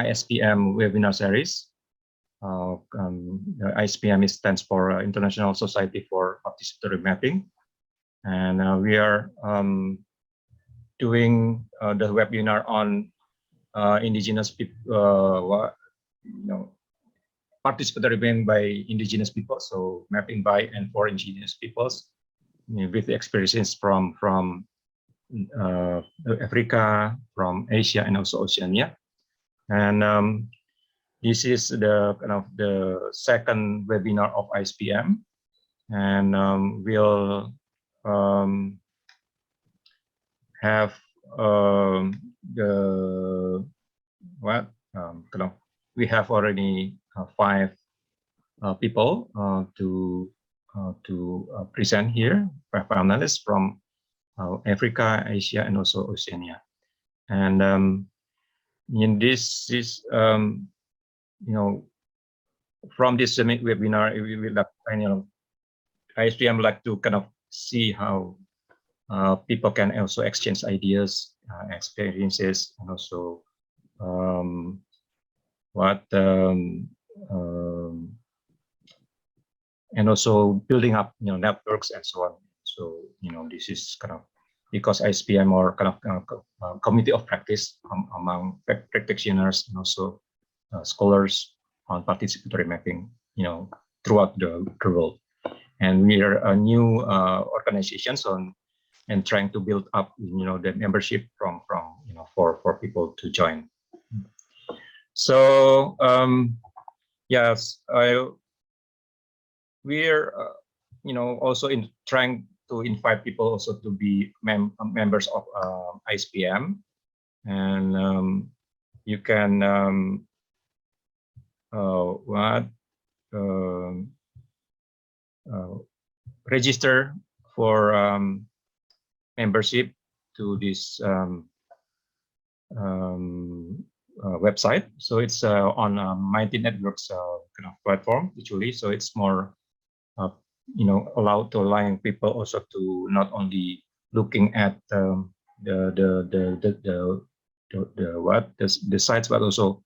ISPM webinar series. The ISPM stands for International Society for Participatory Mapping, and we are doing the webinar on indigenous people, participatory mapping by indigenous people, so mapping by and for indigenous peoples, with the experiences from Africa, from Asia, and also Oceania. And this is the kind of the second webinar of ISPM, and we'll have we have already 5 people to present here, 5 panelists from Africa, Asia, and also Oceania. And in this is from this webinar, we will ISPM like to kind of see how people can also exchange ideas, experiences, and also and also building up networks and so on. So this is kind of because ISPM or kind of community of practice among practitioners and also scholars on participatory mapping throughout the world. And we are a new organization and trying to build up the membership from for people to join. So yes, we're also trying to invite people also to be members of ISPM, and you can register for membership to this website. So it's on Mighty Networks kind of platform usually. So it's more allowing people also to not only looking at the sites, but also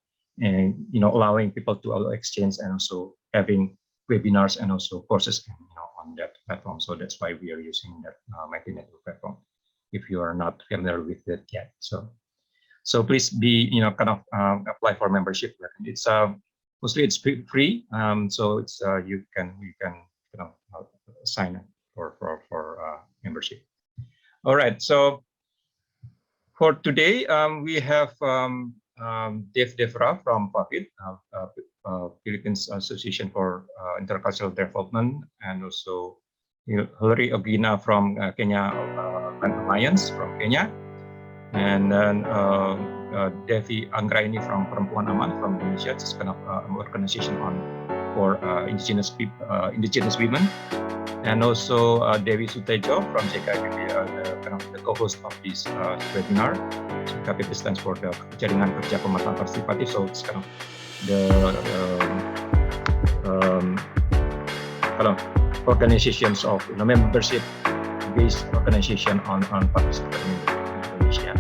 allowing people to exchange and also having webinars and also courses on that platform. So that's why we are using that Mighty Network platform, if you are not familiar with it yet. So please be kind of apply for membership. It's mostly it's free. So it's you can sign up for membership. All right. So for today, we have Dave Devra from PAPID, Philippines Association for Intercultural Development, and also Hilary Ogina from Kenya Land Alliance from Kenya, and then Devi Anggraini from Perempuan Aman from Indonesia. It's kind of an organization for indigenous women, and also Dewi Sutejo from JKPP, the co-host of this webinar. JKPP stands for the Jaringan Kerja Pemetaan Partisipatif, so it's kind of the kind of organizations of membership-based organization on participatory in Indonesia.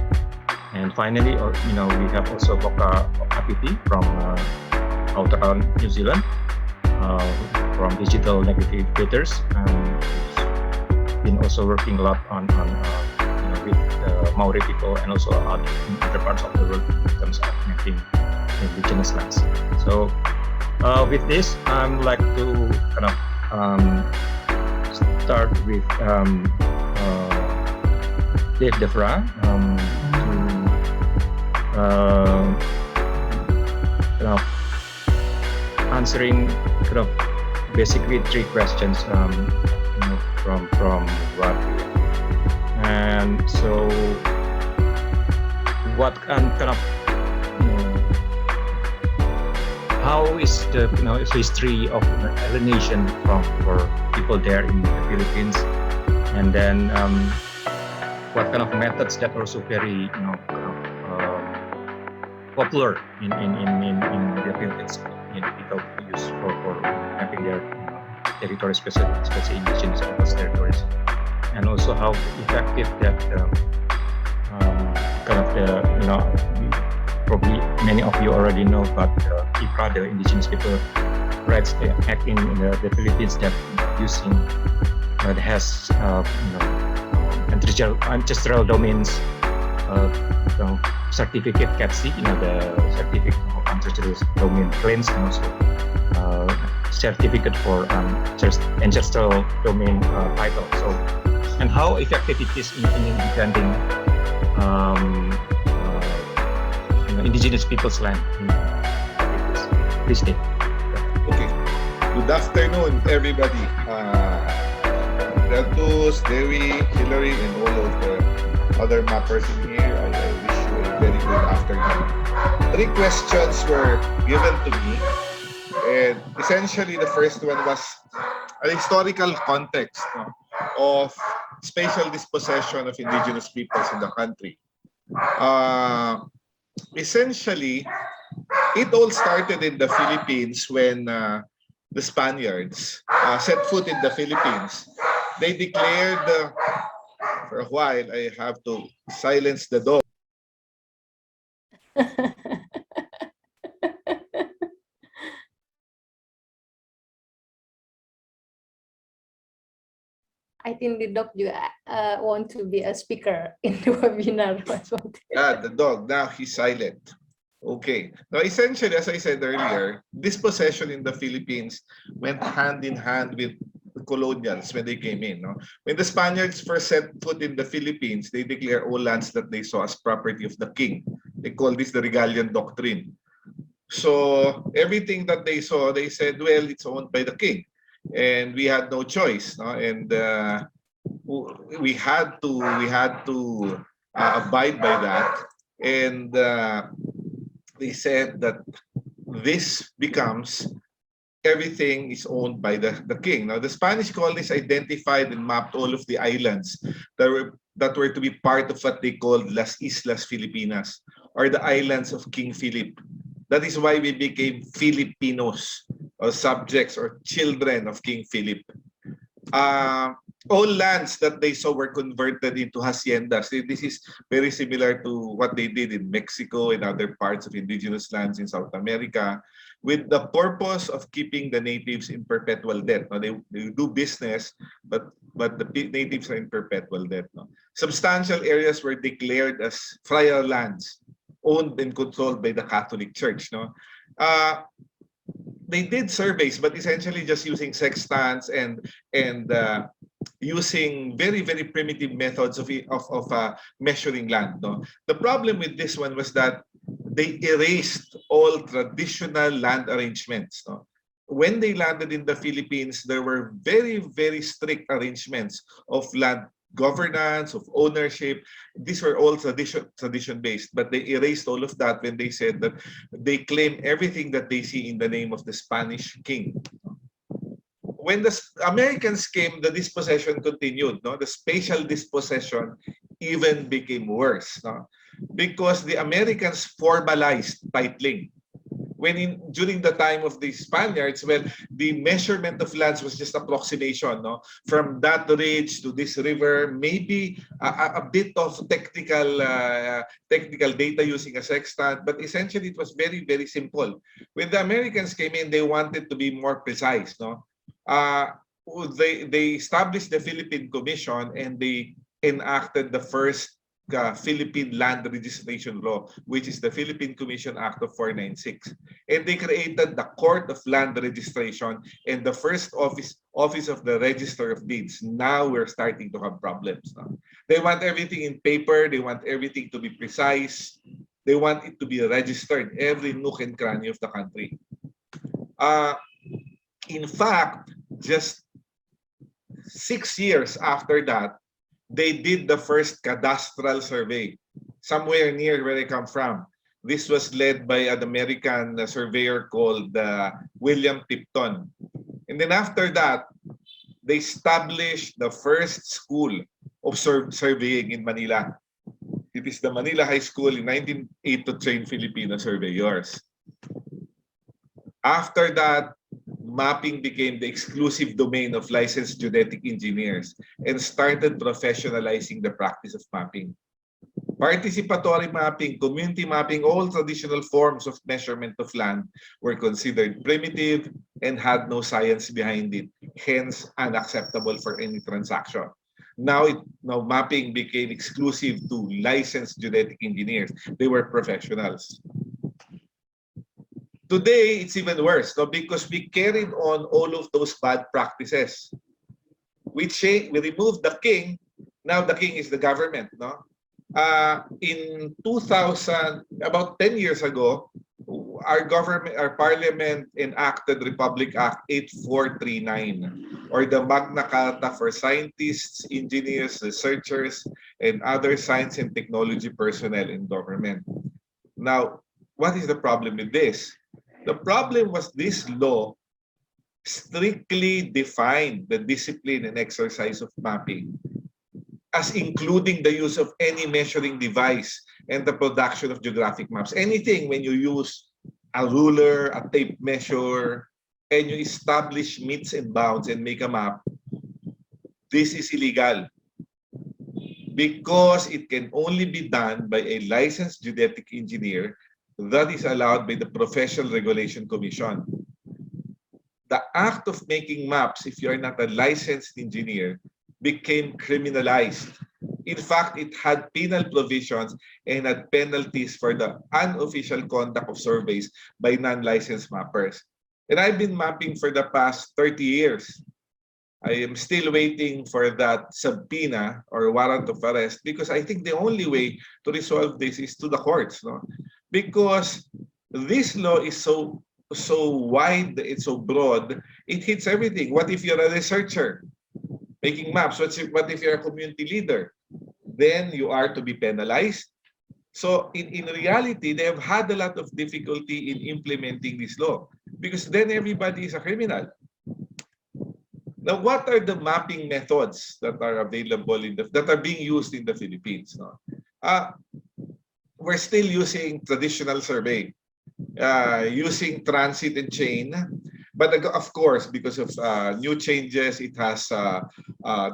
And finally, we have also Boka APT from Aotearoa, New Zealand, from Digital Negative Educators, and been also working a lot on with Maori people and also in other parts of the world in terms of mapping indigenous lands. So with this, I'd like to kind of start with Dave Devra to answering kind of basically 3 questions from what we have. And so what kind of how is the history of alienation for people there in the Philippines, and then what kind of methods that are also very popular in the Philippines, people use for mapping their territories, especially indigenous peoples' territories, and also how effective that kind of probably many of you already know about the IPRA, the Indigenous People Rights Act in the Philippines, that using that has ancestral domains certificate CATC, the certificate of ancestral domain claims, and also certificate for ancestral domain title. So, and how effective it is in defending indigenous people's land in this state. Okay. Good afternoon, everybody. Deltus, Dewi, Hillary, and all of the other mappers in here, I wish you a very good afternoon. 3 questions were given to me, and essentially the first one was an historical context of spatial dispossession of indigenous peoples in the country. Essentially, it all started in the Philippines when the Spaniards set foot in the Philippines. They declared, for a while, I have to silence the dog. I think the dog juga want to be a speaker in the webinar. The dog, now he's silent. Okay. Now, essentially, as I said earlier, dispossession in the Philippines went hand in hand with the colonials when they came in. No? When the Spaniards first set foot in the Philippines, they declared all lands that they saw as property of the king. They call this the Regalian Doctrine. So everything that they saw, they said, well, it's owned by the king. And we had no choice. No? And we had to abide by that. And they said that this becomes everything is owned by the king. Now, the Spanish colonists identified and mapped all of the islands that were to be part of what they called Las Islas Filipinas, or the islands of King Philip. That is why we became Filipinos, or subjects or children of King Philip. All lands that they saw were converted into haciendas. This is very similar to what they did in Mexico and other parts of indigenous lands in South America, with the purpose of keeping the natives in perpetual debt. Now, they do business, but the natives are in perpetual debt. No? Substantial areas were declared as friar lands, owned and controlled by the Catholic Church. No? They did surveys, but essentially just using sextants and using very, very primitive methods of measuring land. No? The problem with this one was that they erased all traditional land arrangements. No? When they landed in the Philippines, there were very, very strict arrangements of land governance, of ownership. These were all tradition-based, but they erased all of that when they said that they claim everything that they see in the name of the Spanish king. When the Americans came, the dispossession continued. No? The spatial dispossession even became worse. No? Because the Americans formalized titling. During the time of the Spaniards, well, the measurement of lands was just approximation. No? From that ridge to this river, maybe a bit of technical data using a sextant, but essentially it was very, very simple. When the Americans came in, they wanted to be more precise. No? They established the Philippine Commission, and they enacted the first Philippine Land Registration Law, which is the Philippine Commission Act of 496. And they created the Court of Land Registration and the first office of the Register of Deeds. Now we're starting to have problems. No? They want everything in paper. They want everything to be precise. They want it to be registered, every nook and cranny of the country. In fact, just 6 years after that, they did the first cadastral survey somewhere near where I come from. This was led by an American surveyor called William Tipton. And then after that, they established the first school of surveying in Manila. It is the Manila High School in 1908 to train Filipino surveyors. After that, mapping became the exclusive domain of licensed geodetic engineers and started professionalizing the practice of mapping. Participatory mapping, community mapping, all traditional forms of measurement of land were considered primitive and had no science behind it, hence unacceptable for any transaction. Now mapping became exclusive to licensed genetic engineers. They were professionals. Today, it's even worse, no? Because we carried on all of those bad practices. We removed the king. Now the king is the government. No? In 2000, about 10 years ago, our parliament enacted Republic Act 8439, or the Magna Carta for scientists, engineers, researchers, and other science and technology personnel in government. Now, what is the problem with this? The problem was this law strictly defined the discipline and exercise of mapping as including the use of any measuring device and the production of geographic maps. Anything when you use a ruler, a tape measure, and you establish metes and bounds and make a map, this is illegal because it can only be done by a licensed genetic engineer that is allowed by the Professional Regulation Commission. The act of making maps, if you are not a licensed engineer, became criminalized. In fact, it had penal provisions and had penalties for the unofficial conduct of surveys by non-licensed mappers. And I've been mapping for the past 30 years. I am still waiting for that subpoena or warrant of arrest because I think the only way to resolve this is to the courts. No? Because this law is so wide, it's so broad, it hits everything. What if you're a researcher making maps? What if you're a community leader? Then you are to be penalized. So in reality, they have had a lot of difficulty in implementing this law because then everybody is a criminal. Now, what are the mapping methods that are available that are being used in the Philippines? No? We're still using traditional survey, using transit and chain. But of course, because of new changes, it has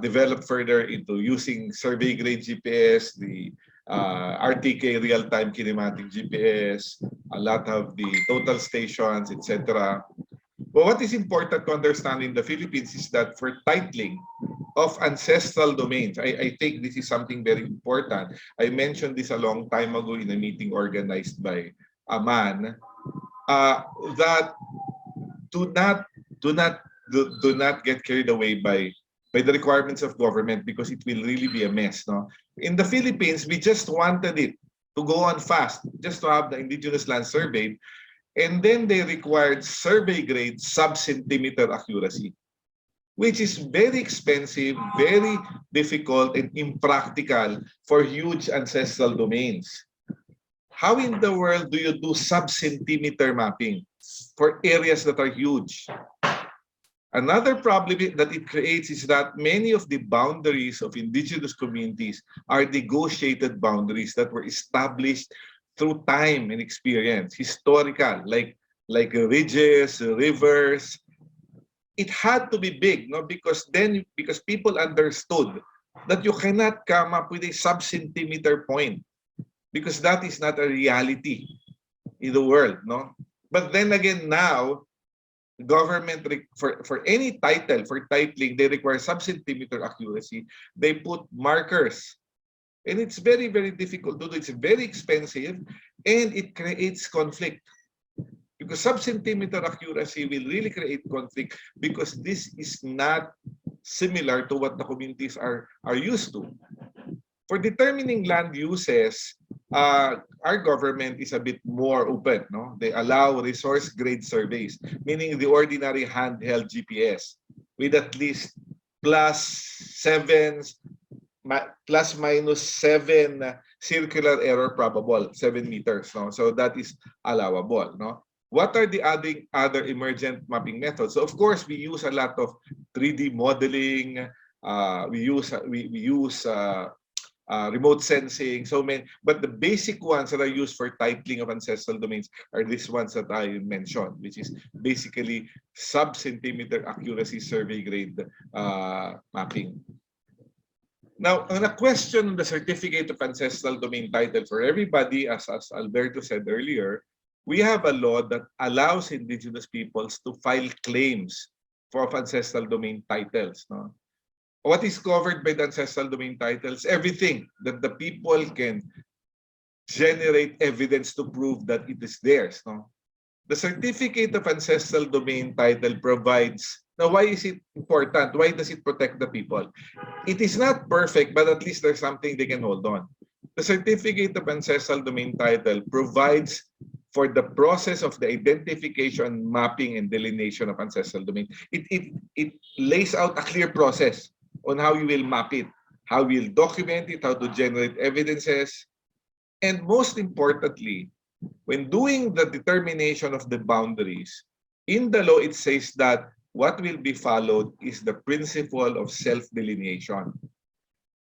developed further into using survey grade GPS, the RTK real-time kinematic GPS, a lot of the total stations, etc. But what is important to understand in the Philippines is that for titling of ancestral domains, I think this is something very important. I mentioned this a long time ago in a meeting organized by a man, that do not get carried away by the requirements of government because it will really be a mess. No? In the Philippines, we just wanted it to go on fast, just to have the indigenous land surveyed. And then they required survey grade sub-centimeter accuracy, which is very expensive, very difficult, and impractical for huge ancestral domains. How in the world do you do sub-centimeter mapping for areas that are huge? Another problem that it creates is that many of the boundaries of indigenous communities are negotiated boundaries that were established through time and experience, historical, like ridges, rivers. It had to be big, no? Because people understood that you cannot come up with a sub-centimeter point because that is not a reality in the world, no? But then again, now government for any title, for titling, they require sub-centimeter accuracy. They put markers. And it's very, very difficult to do. It's very expensive and it creates conflict. Because sub-centimeter accuracy will really create conflict because this is not similar to what the communities are used to. For determining land uses, our government is a bit more open. No? They allow resource grade surveys, meaning the ordinary handheld GPS with at least plus minus 7 circular error probable, 7 meters. No? So that is allowable. No? What are the other emergent mapping methods? So of course, we use a lot of 3D modeling. We use remote sensing. So many, but the basic ones that are used for titling of ancestral domains are these ones that I mentioned, which is basically sub-centimeter accuracy survey grade mapping. Now, on a question on the certificate of ancestral domain title for everybody, as Alberto said earlier, we have a law that allows indigenous peoples to file claims for ancestral domain titles. No? What is covered by the ancestral domain titles? Everything that the people can generate evidence to prove that it is theirs. No? The certificate of ancestral domain title provides. Now, why is it important? Why does it protect the people? It is not perfect, but at least there's something they can hold on. The certificate of ancestral domain title provides for the process of the identification, mapping, and delineation of ancestral domain. It lays out a clear process on how you will map it, how you will document it, how to generate evidences, and most importantly, when doing the determination of the boundaries, in the law it says that what will be followed is the principle of self-delineation,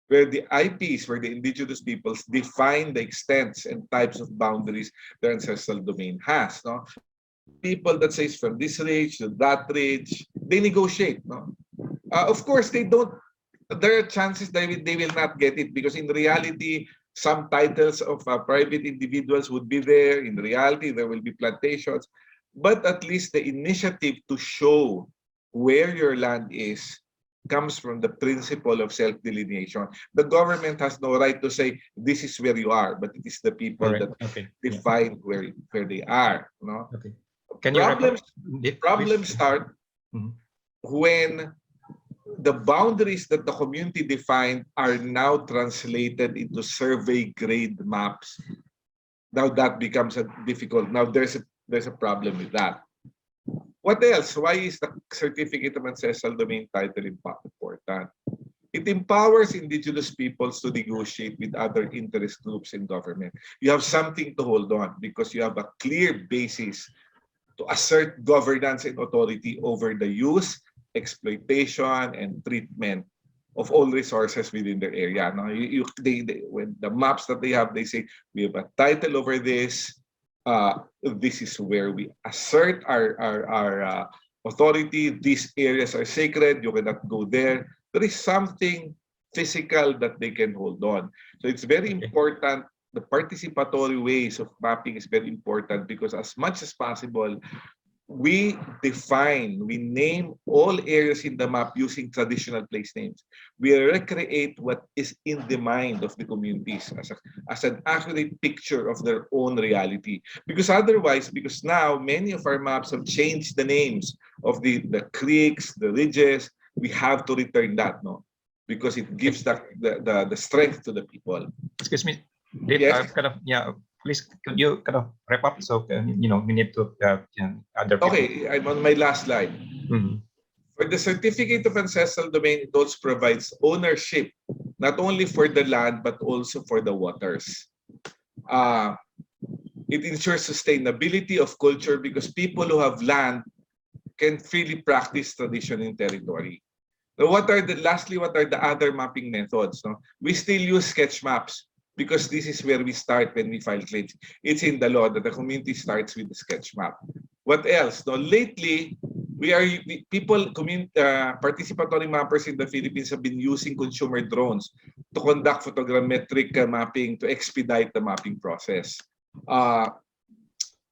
where the IPs, where the indigenous peoples define the extents and types of boundaries their ancestral domain has. No? People that says from this range to that range, they negotiate. No? Of course, they don't. There are chances they will not get it because in reality, some titles of private individuals would be there. In reality, there will be plantations. But at least the initiative to show where your land is comes from the principle of self-delineation. The government has no right to say, this is where you are, but it is the people that define where they are. No? Okay. Can you Problems start when the boundaries that the community defined are now translated into survey grade maps. Now that becomes difficult. Now there's a problem with that. What else? Why is the certificate of ancestral domain title important? It empowers indigenous peoples to negotiate with other interest groups in government. You have something to hold on because you have a clear basis to assert governance and authority over the use, exploitation, and treatment of all resources within their area. Now, when the maps that they have, they say, we have a title over this. This is where we assert our authority. These areas are sacred. You cannot go there. There is something physical that they can hold on. So it's very important. The participatory ways of mapping is very important because as much as possible, we name all areas in the map using traditional place names. We recreate what is in the mind of the communities as an accurate picture of their own reality. Because otherwise, because now many of our maps have changed the names of the creeks, the ridges, we have to return that, no? Because it gives the strength to the people. Excuse me, Dave, yes? Please, could you kind of wrap up? So, we need to other people. Okay, I'm on my last slide. For the certificate of ancestral domain, it also provides ownership, not only for the land, but also for the waters. It ensures sustainability of culture because people who have land can freely practice tradition in territory. Now, lastly, what are the other mapping methods? No? We still use sketch maps because this is where we start when we file claims. It's in the law that the community starts with the sketch map. What else? No, lately, participatory mappers in the Philippines have been using consumer drones to conduct photogrammetric mapping to expedite the mapping process.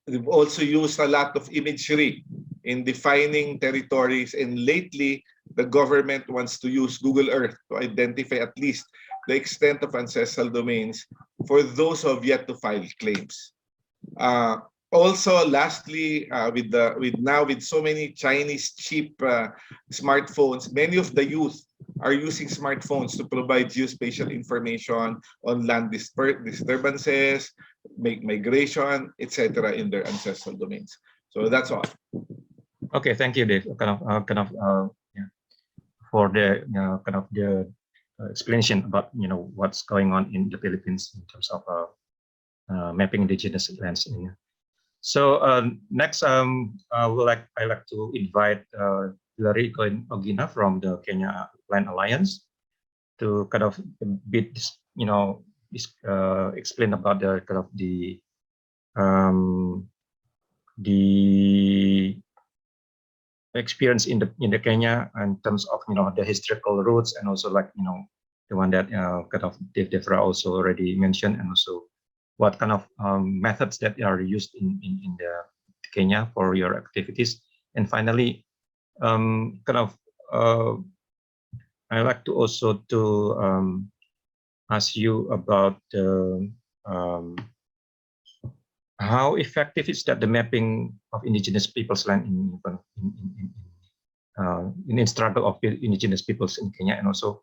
We've also used a lot of imagery in defining territories, and lately, the government wants to use Google Earth to identify at least the extent of ancestral domains for those who have yet to file claims. Also, lastly, with so many Chinese cheap smartphones, many of the youth are using smartphones to provide geospatial information on land disturbances, migration, etc., in their ancestral domains. So that's all. Okay, thank you, Dave. For the the explanation about what's going on in the Philippines in terms of mapping indigenous lands. So next, I like to invite Hilary Ogina from the Kenya Land Alliance to kind of explain about the experience in the Kenya in terms of the historical roots and also the one that kind of Devra also already mentioned, and also what kind of methods that are used in the Kenya for your activities. And finally, kind of I like to also to ask you about how effective is that the mapping of indigenous peoples land in struggle of indigenous peoples in Kenya. And also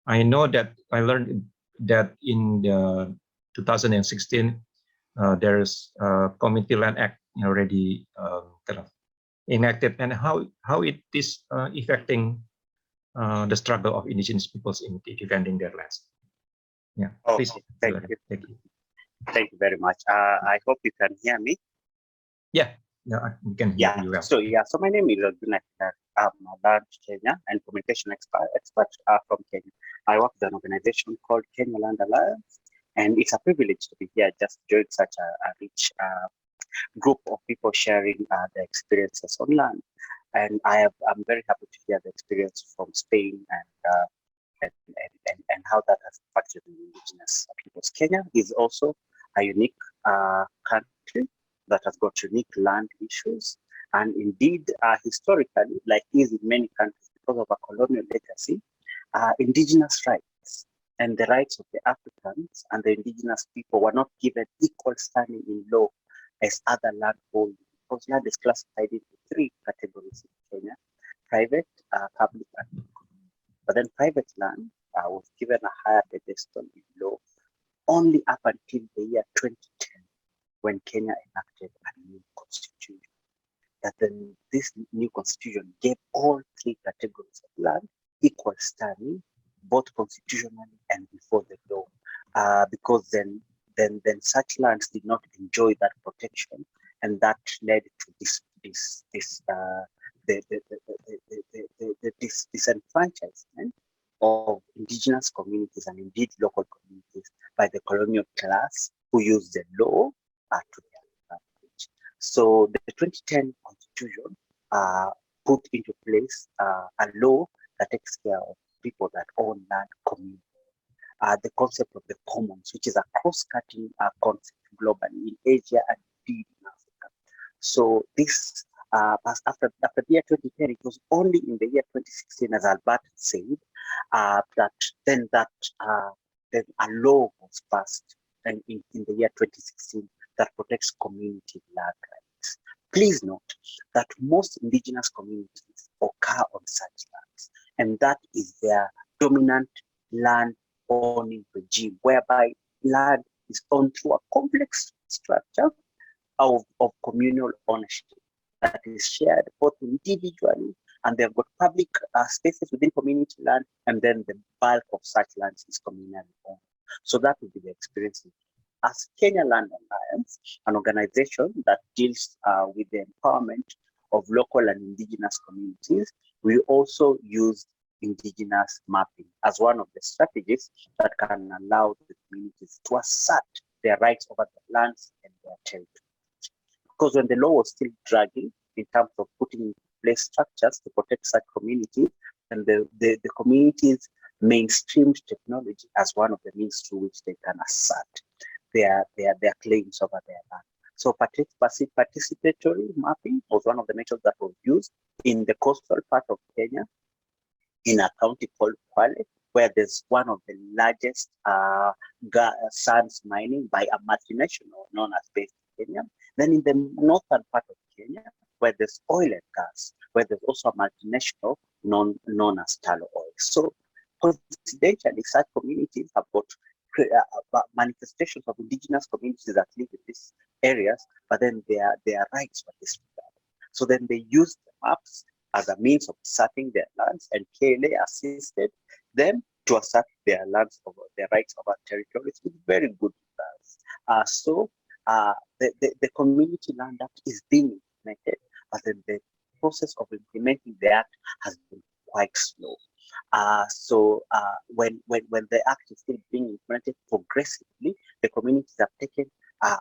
I know that I learned that in the 2016 there's a Community Land Act already kind of enacted, and how it is affecting the struggle of indigenous peoples in defending their lands. Yeah, Oh, please. thank you. Thank you. Thank you very much. I hope you can hear me. Yeah, we can hear you well. So my name is Oceania. I'm a land Kenya and communication expert from Kenya. I work with an organization called Kenya Land Alliance, and it's a privilege to be here just to join such a rich group of people sharing their experiences on land. And I'm very happy to hear the experience from Spain and how that has impacted the indigenous peoples. Kenya is also a unique country that has got unique land issues. And indeed, historically, like is in many countries, because of a colonial legacy, indigenous rights and the rights of the Africans and the indigenous people were not given equal standing in law as other land holdings, because land is classified into three categories in Kenya: private, public, and communal. But then private land was given a higher pedestal in law only up until the year 2010, when Kenya enacted a new constitution. That then this new constitution gave all three categories of land equal standing, both constitutionally and before the law, because then such lands did not enjoy that protection, and that led to this disenfranchisement of indigenous communities and indeed local communities by the colonial class who used the law to their advantage. So the 2010 constitution put into place a law that takes care of people that own land community. The concept of the commons, which is a cross-cutting concept globally in Asia and indeed in Africa. So this, after the year 2010, it was only in the year 2016, as Albert said, then a law was passed, and in the year 2016, that protects community land rights. Please note that most indigenous communities occur on such lands, and that is their dominant land owning regime, whereby land is owned through a complex structure of communal ownership that is shared both individually, and they've got public spaces within community land, and then the bulk of such lands is communally owned. So that would be the experience. As Kenya Land Alliance, an organization that deals with the empowerment of local and indigenous communities, we also use indigenous mapping as one of the strategies that can allow the communities to assert their rights over their lands and their territory. Because when the law was still dragging in terms of putting in place structures to protect such communities, and the communities mainstreamed technology as one of the means through which they can assert their claims over their land. So participatory mapping was one of the methods that was used in the coastal part of Kenya, in a county called Kwale, where there's one of the largest sands mining by a multinational known as Base Kenya. Then in the northern part of Kenya, where there's oil and gas, where there's also a multinational known as Talo Oil. So coincidentally, such communities have got manifestations of indigenous communities that live in these areas, but then their rights were disregarded. So then they used the maps as a means of asserting their lands, and KLA assisted them to assert their lands over their rights over territories with very good results. So the Community Land Act is being implemented, but then the process of implementing the act has been quite slow. So when the act is still being implemented progressively, the communities have taken a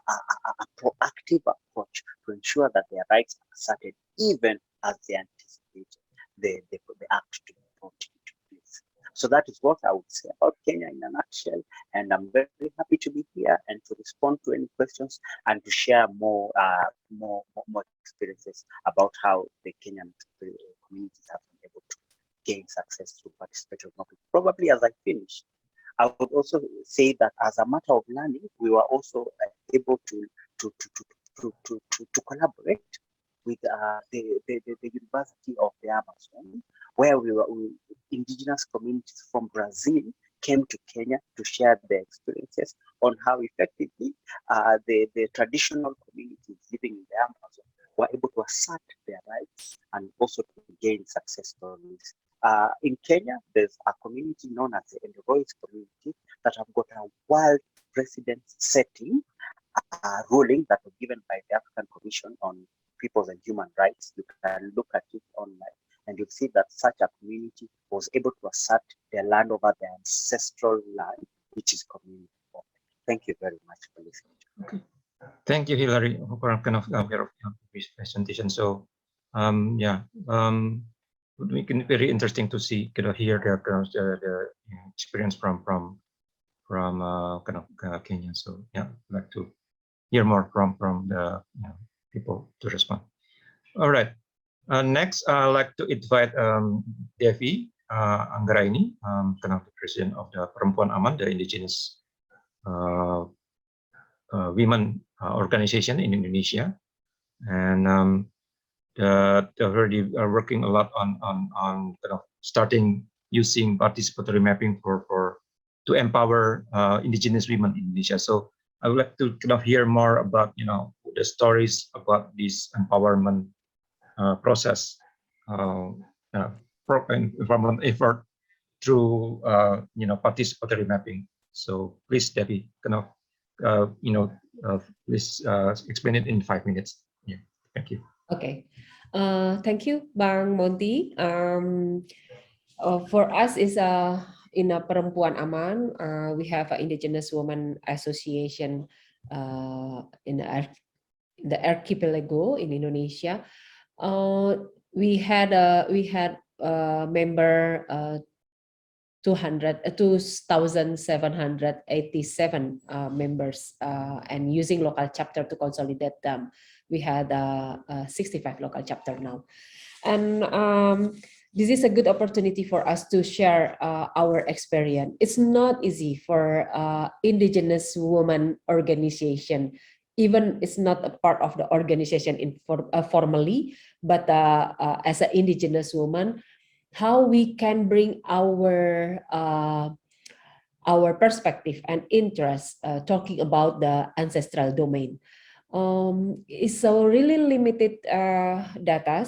proactive approach to ensure that their rights are asserted, even as they anticipate the act to be brought into place. So that is what I would say about Kenya in a nutshell. And I'm very happy to be here and to respond to any questions and to share more experiences about how the Kenyan communities have been able to gain success through participatory mapping. Probably as I finish, I would also say that as a matter of learning, we were also able to collaborate with the University of the Amazon, where indigenous communities from Brazil came to Kenya to share their experiences on how effectively the traditional communities living in the Amazon were able to assert their rights and also to gain success stories. In Kenya, there's a community known as the Endorois community that have got a world precedent setting ruling that was given by the African Commission on Peoples and Human Rights. You can look at it online and you'll see that such a community was able to assert their land over their ancestral land, which is community. Thank you very much for listening. Okay. Thank you, Hilary, for kind of your presentation. So, it can be very interesting to see, hear the experience from Kenya. So, yeah, I'd like to hear more from the people to respond. All right. Next, I'd like to invite Devi Anggraini, the president of the Perempuan Aman, the Indigenous women organization in Indonesia, and they're already working a lot on starting using participatory mapping to empower indigenous women in Indonesia. So I would like to hear more about the stories about this empowerment process, empowerment effort through participatory mapping. So please, Debbie, please explain it in 5 minutes. Yeah, thank you. Okay, thank you, Bang Monty. For us, in a Perempuan Aman, we have an Indigenous Women Association in the archipelago in Indonesia. We had member 2,787 members, and using local chapter to consolidate them, we had 65 local chapter now. And this is a good opportunity for us to share our experience. It's not easy for indigenous women organization, even it's not a part of the organization formally, but as an indigenous woman, how we can bring our perspective and interest talking about the ancestral domain. It's so really limited data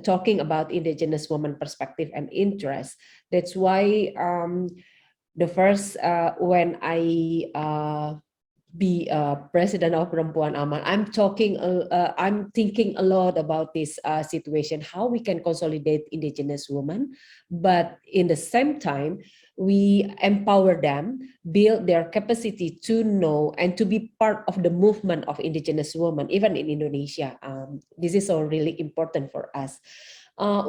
talking about indigenous woman perspective and interest. That's why the first when I be president of Perempuan Aman, I'm thinking a lot about this situation, how we can consolidate indigenous women, but in the same time we empower them, build their capacity to know and to be part of the movement of indigenous women, even in Indonesia. This is so really important for us.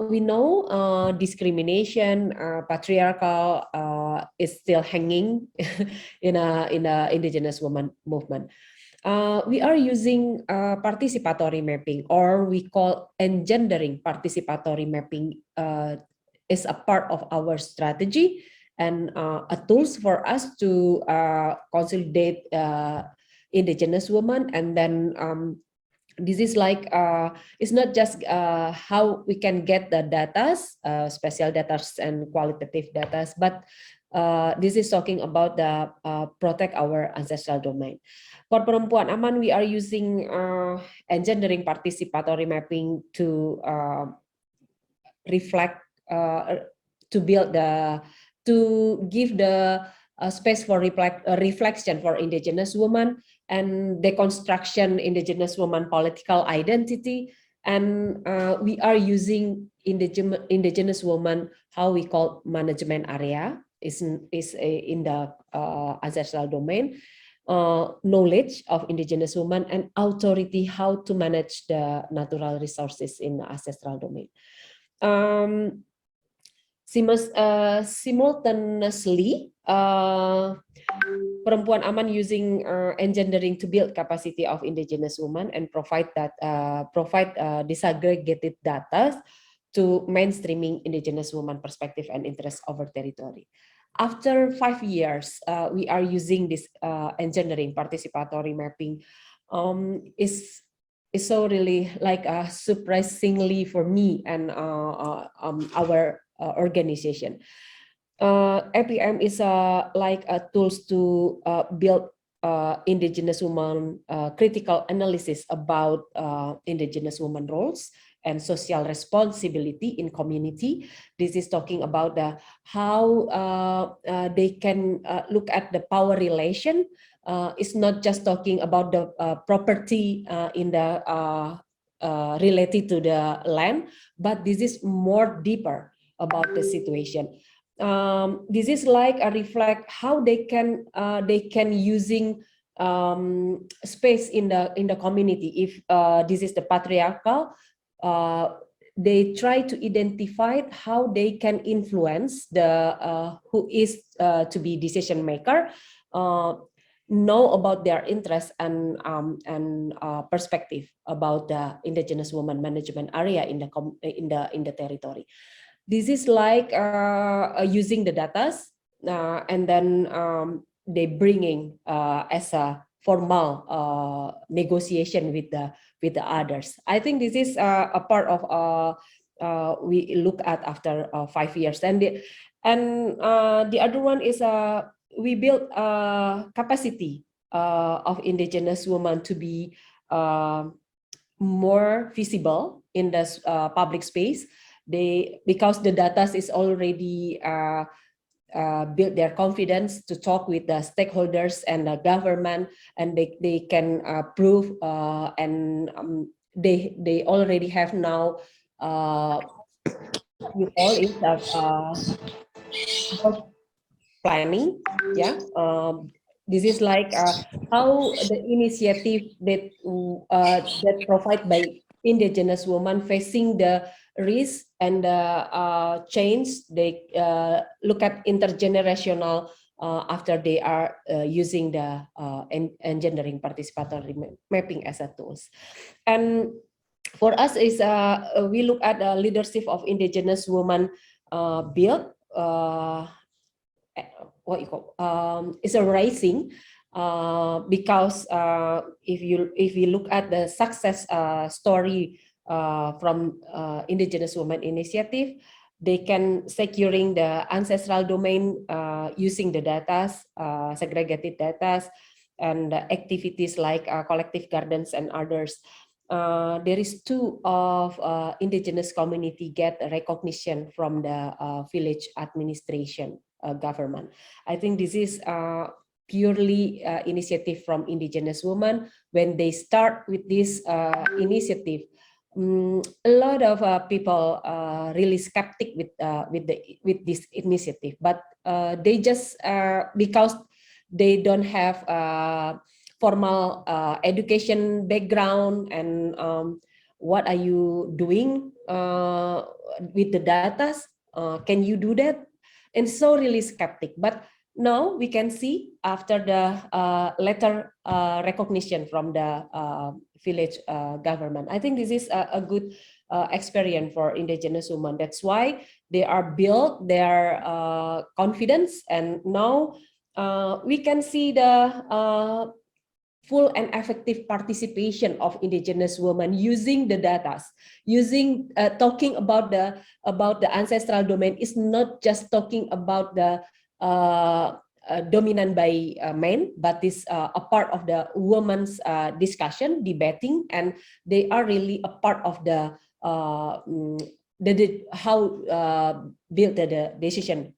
We know discrimination, patriarchal is still hanging in a indigenous woman movement. We are using participatory mapping, or we call engendering participatory mapping, is a part of our strategy and a tools for us to consolidate indigenous women. And then this is like it's not just how we can get the data, spatial data and qualitative data, but this is talking about the protect our ancestral domain. For Perempuan Aman, we are using engendering participatory mapping to reflect, to build to give the space for reflection for indigenous women and deconstruction indigenous woman political identity. And we are using indigenous woman, how we call management area is in the ancestral domain, knowledge of indigenous women, and authority, how to manage the natural resources in the ancestral domain. Simultaneously, perempuan aman using engendering to build capacity of indigenous women and provide disaggregated data to mainstreaming indigenous women perspective and interest over territory. After 5 years, we are using this engendering participatory mapping. Is so really like surprisingly for me and our organization. ISPM is like tools to build indigenous women critical analysis about indigenous women roles and social responsibility in community. This is talking about how they can look at the power relation. It's not just talking about the property in the related to the land, but this is more deeper about the situation. This is like a reflect how they can using space in the community. If this is the patriarchal, they try to identify how they can influence the who is to be decision maker, know about their interests and perspective about the indigenous women management area in the territory. This is like using the data and then they bringing as a formal negotiation with the others. I think this is a part of we look at after 5 years. And the other one is we build capacity of indigenous women to be more visible in the public space. Because the data is already build their confidence to talk with the stakeholders and the government, and they can prove and they already have now you call it planning. Yeah, this is like how the initiative that provide by indigenous women facing the risk and change. They look at intergenerational after they are using the engendering participatory mapping as a tools. And for us is we look at the leadership of indigenous women build what you call is a rising because if you look at the success story from indigenous women initiative, they can securing the ancestral domain using the data, segregated data, and activities like collective gardens and others. There is two of indigenous community get recognition from the village administration government. I think this is purely initiative from indigenous women. When they start with this initiative, a lot of people really skeptic with this initiative, but they just because they don't have formal education background and what are you doing with the data? Can you do that? And so really skeptic. But now we can see after the later recognition from the village government. I think this is a good experience for indigenous women. That's why they are built their confidence, and now we can see the full and effective participation of indigenous women using the data, using talking about the ancestral domain is not just talking about the dominant by men, but is a part of the women's discussion, debating, and they are really a part of the how build the decision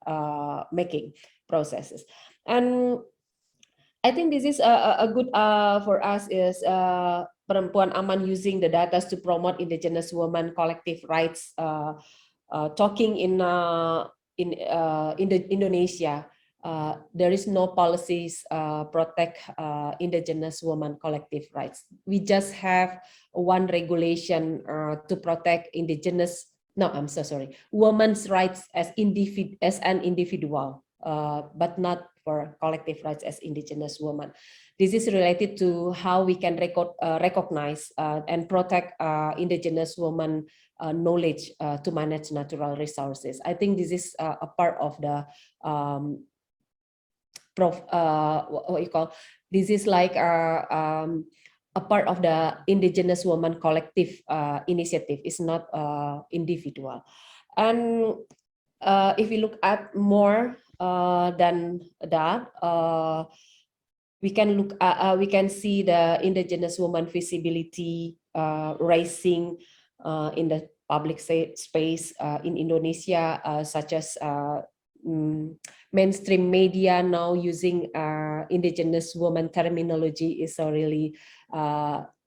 making processes. And I think this is a good for us is perempuan aman using the data to promote indigenous women collective rights. Talking in Indonesia, there is no policies protect indigenous women collective rights. We just have one regulation to protect indigenous no, I'm so sorry, women's rights as an individual, but not for collective rights as indigenous women. This is related to how we can recognize and protect indigenous women knowledge to manage natural resources. I think this is a part of the what you call, this is like a part of the indigenous woman collective initiative. Is not individual. And if we look at more than that, we can see the indigenous woman visibility rising in the public space in Indonesia, such as mainstream media now using indigenous woman terminology is so really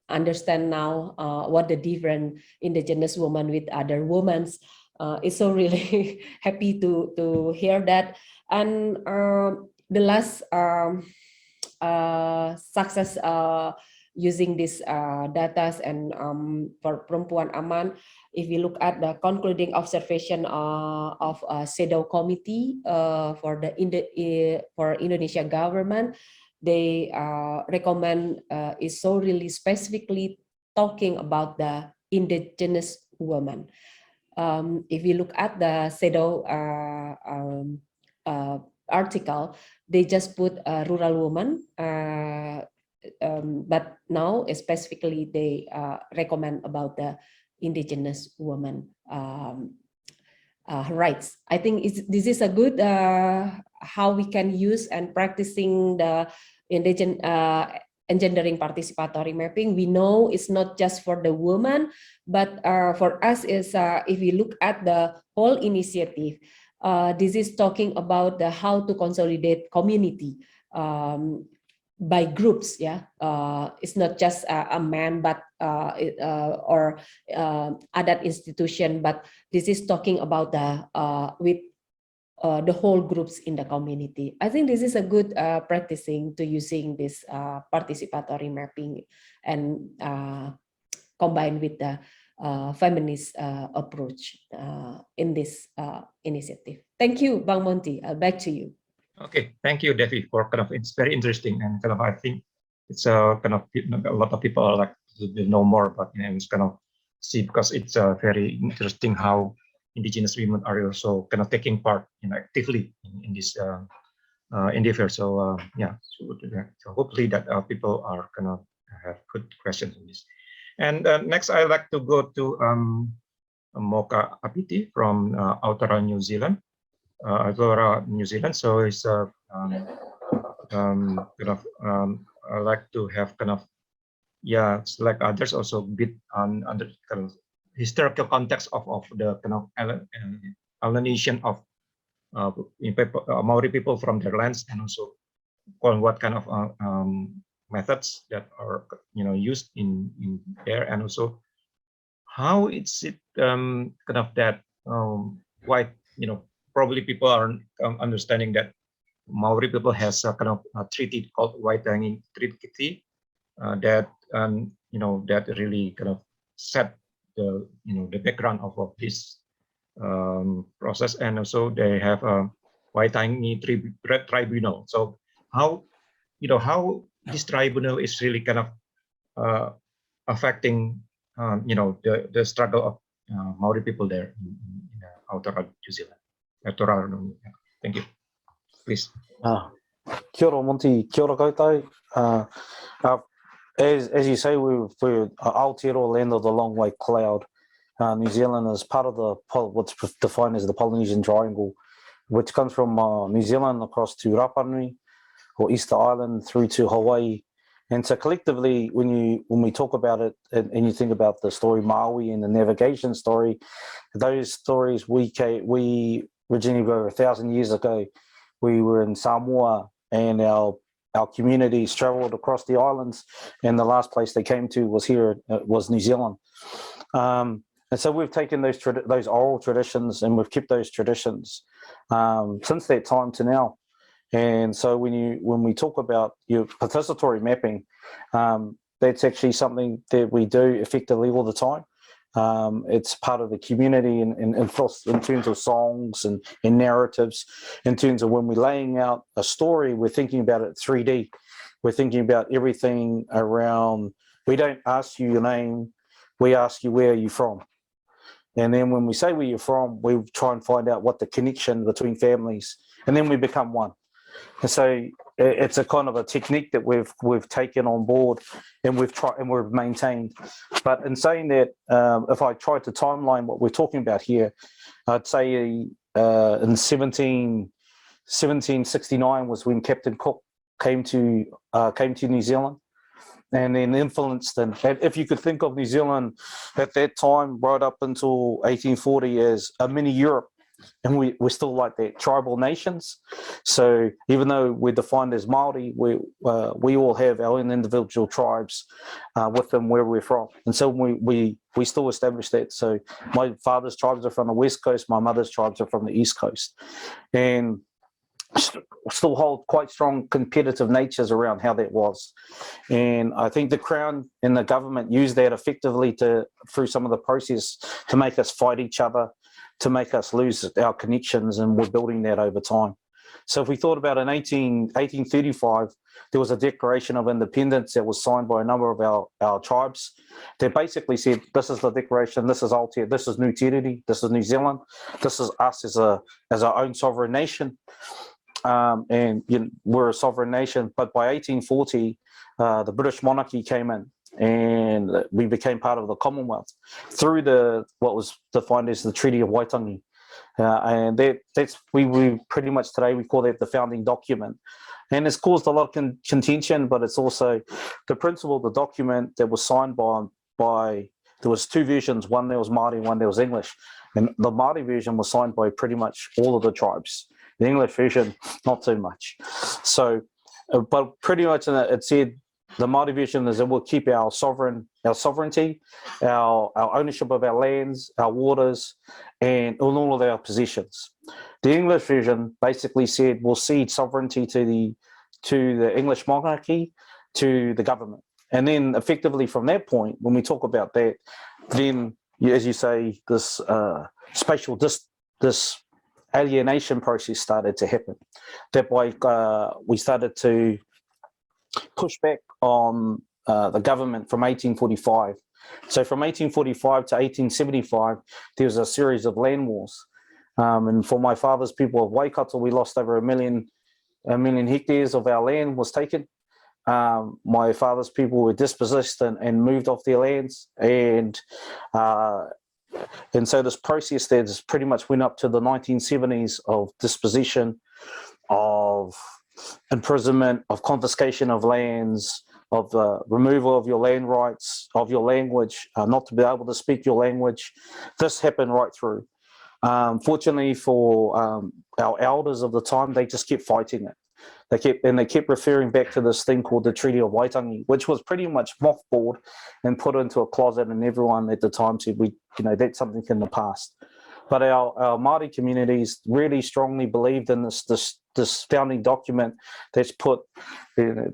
understand now what the different indigenous woman with other women's. It's so really happy to hear that. And the last success using this data and for Perempuan Aman, if you look at the concluding observation of CEDAW committee for Indonesia government, they recommend is so really specifically talking about the indigenous woman. If you look at the CEDAW article, they just put a rural woman, but now specifically they recommend about the indigenous woman rights. I think this is a good how we can use and practicing the engendering participatory mapping. We know it's not just for the woman, but for us is if we look at the whole initiative, this is talking about the how to consolidate community by groups. Yeah, it's not just a man, but or other institution, but this is talking about the with the whole groups in the community. I think this is a good practicing to using this participatory mapping and combined with the feminist approach in this initiative. Thank you, Bang Monty. Back to you. Okay, thank you, Devi, for kind of, it's very interesting, and kind of I think it's a kind of a lot of people are like to know more about it, and it's kind of see, because it's very interesting how indigenous women are also kind of taking part, actively in this endeavor. So yeah, so hopefully that people are kind of have good questions on this. And next, I'd like to go to Mocha Apiti from Aotearoa, New Zealand. New Zealand. So it's kind of I like to have kind of, yeah, it's like others also bit on under kind of historical context of the kind of alienation of Maori people from their lands, and also what kind of methods that are used in there, and also how it's kind of that why probably people are understanding that Maori people has a kind of a treaty called Waitangi Treaty that that really kind of set the the background of this process, and also they have a Waitangi Tribunal. So how how this tribunal is really kind of affecting the struggle of Maori people there in Aotearoa, New Zealand. Thank you. Please. Kia ora, Monty. Kia ora koutou. As you say, we're Aotearoa, land of the long white cloud. New Zealand is part of the what's defined as the Polynesian Triangle, which comes from New Zealand across to Rapa Nui or Easter Island through to Hawaii. And so collectively, when we talk about it and you think about the story Maui and the navigation story, those stories we originally were 1,000 years ago. We were in Samoa, and our communities travelled across the islands, and the last place they came to was New Zealand. And so we've taken those oral traditions, and we've kept those traditions since that time to now. And so when we talk about your participatory mapping, that's actually something that we do effectively all the time. It's part of the community in terms of songs and narratives, in terms of when we're laying out a story, we're thinking about it 3D. We're thinking about everything around, we don't ask you your name, we ask you where are you from. And then when we say where you're from, we try and find out what the connection between families, and then we become one. And so it's a kind of a technique that we've taken on board, and we've maintained. But in saying that, if I tried to timeline what we're talking about here, I'd say in 1769 was when Captain Cook came to New Zealand, and then influenced. And if you could think of New Zealand at that time, right up until 1840, as a mini Europe. And we're still like that, tribal nations. So even though we're defined as Māori, we all have our own individual tribes within where we're from. And so we still establish that. So my father's tribes are from the West Coast, my mother's tribes are from the East Coast. And still hold quite strong competitive natures around how that was. And I think the Crown and the government used that effectively through some of the process to make us fight each other, to make us lose our connections, and we're building that over time. So if we thought about in 1835, there was a Declaration of Independence that was signed by a number of our tribes that basically said, this is the declaration, this is Aotearoa, this is New Tiriti, this is New Zealand, this is us as our own sovereign nation. And we're a sovereign nation. But by 1840, the British monarchy came in, and we became part of the Commonwealth through what was defined as the Treaty of Waitangi. And that's we pretty much today we call that the founding document. And it's caused a lot of contention, but it's also the principle of the document that was signed by there was two versions, one that was Māori, one that was English. And the Māori version was signed by pretty much all of the tribes. The English version, not so much. So, but pretty much it said, the Māori version is that we'll keep our sovereignty, our ownership of our lands, our waters, and all of our possessions. The English version basically said we'll cede sovereignty to the English monarchy, to the government. And then effectively from that point, when we talk about that, then as you say, this spatial this alienation process started to happen. That way we started to push back on the government from 1845. So from 1845 to 1875, there was a series of land wars. And for my father's people of Waikato, we lost over a million hectares of our land was taken. My father's people were dispossessed and moved off their lands. And so this process that has pretty much went up to the 1970s of dispossession, of imprisonment, of confiscation of lands, of the removal of your land rights, of your language, not to be able to speak your language. This happened right through. Fortunately for our elders of the time, they just kept fighting it. They kept referring back to this thing called the Treaty of Waitangi, which was pretty much mothballed and put into a closet, and everyone at the time said, that's something in the past. But our Māori communities really strongly believed in this founding document that's put the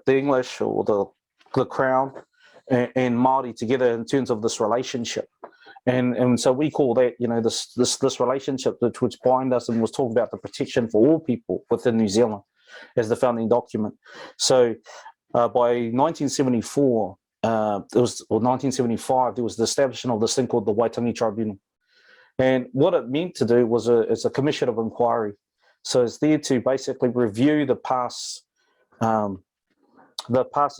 English or the Crown and Māori together in terms of this relationship. And so we call that, this relationship which bind us, and was talking about the protection for all people within New Zealand as the founding document. So by 1974, 1975, there was the establishment of this thing called the Waitangi Tribunal. And what it meant to do was it's a commission of inquiry. So it's there to basically review the past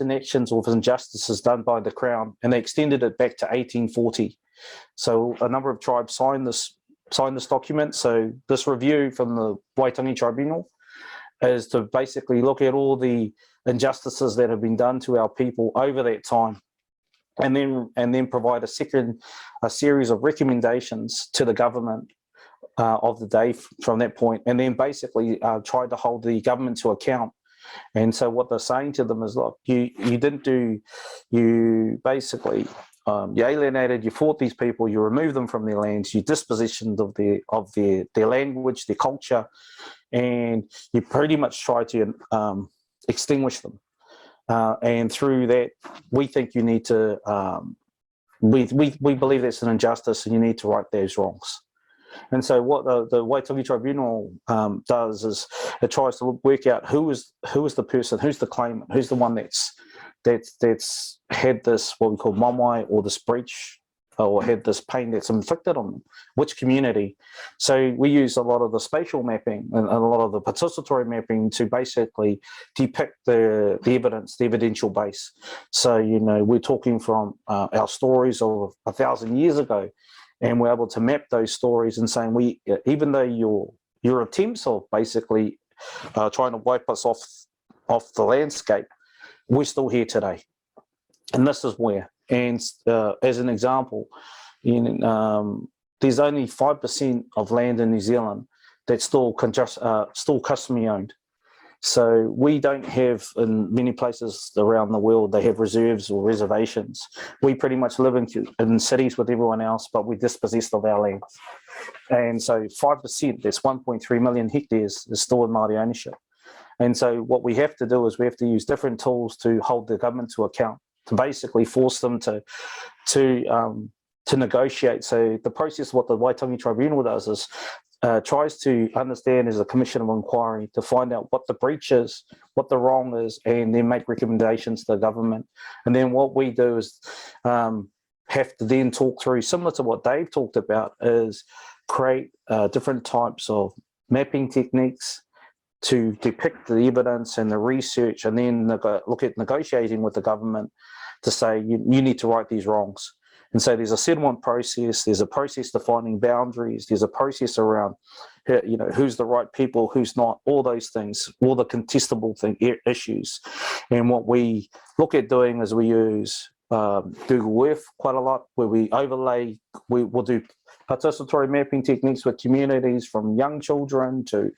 enactions of injustices done by the Crown, and they extended it back to 1840. So a number of tribes signed this document. So this review from the Waitangi Tribunal is to basically look at all the injustices that have been done to our people over that time, and then provide a series of recommendations to the government of the day from that point, and then basically try to hold the government to account. And so what they're saying to them is, look, you alienated, you fought these people, you removed them from their lands, you dispossessed of their language, their culture, and you pretty much try to extinguish them. And through that, we think you need to we believe that's an injustice and you need to right those wrongs. And so what the Waitangi Tribunal does is it tries to work out who is the person, who's the claimant, who's the one that's had this, what we call mamai, or this breach, or had this pain that's inflicted on them, which community. So we use a lot of the spatial mapping and a lot of the participatory mapping to basically depict the evidence, the evidential base. So, you know, we're talking from our stories of 1,000 years ago, and we're able to map those stories and saying, even though your attempts of basically trying to wipe us off the landscape, we're still here today. And this is where, and as an example, there's only 5% of land in New Zealand that's still customary owned. So we don't have, in many places around the world, they have reserves or reservations. We pretty much live in cities with everyone else, but we're dispossessed of our land. And so 5%, that's 1.3 million hectares, is still in Māori ownership. And so what we have to do is we have to use different tools to hold the government to account, to basically force them to negotiate. So the process, what the Waitangi Tribunal does is tries to understand as a commission of inquiry to find out what the breach is, what the wrong is, and then make recommendations to the government. And then what we do is have to then talk through, similar to what Dave talked about, is create different types of mapping techniques to depict the evidence and the research, and then look at negotiating with the government to say, you need to right these wrongs. And so there's a settlement process, there's a process defining boundaries, there's a process around, you know, who's the right people, who's not, all those things, all the contestable issues. And what we look at doing is we use Google Earth quite a lot, where we overlay, we'll do participatory mapping techniques with communities, from young children to,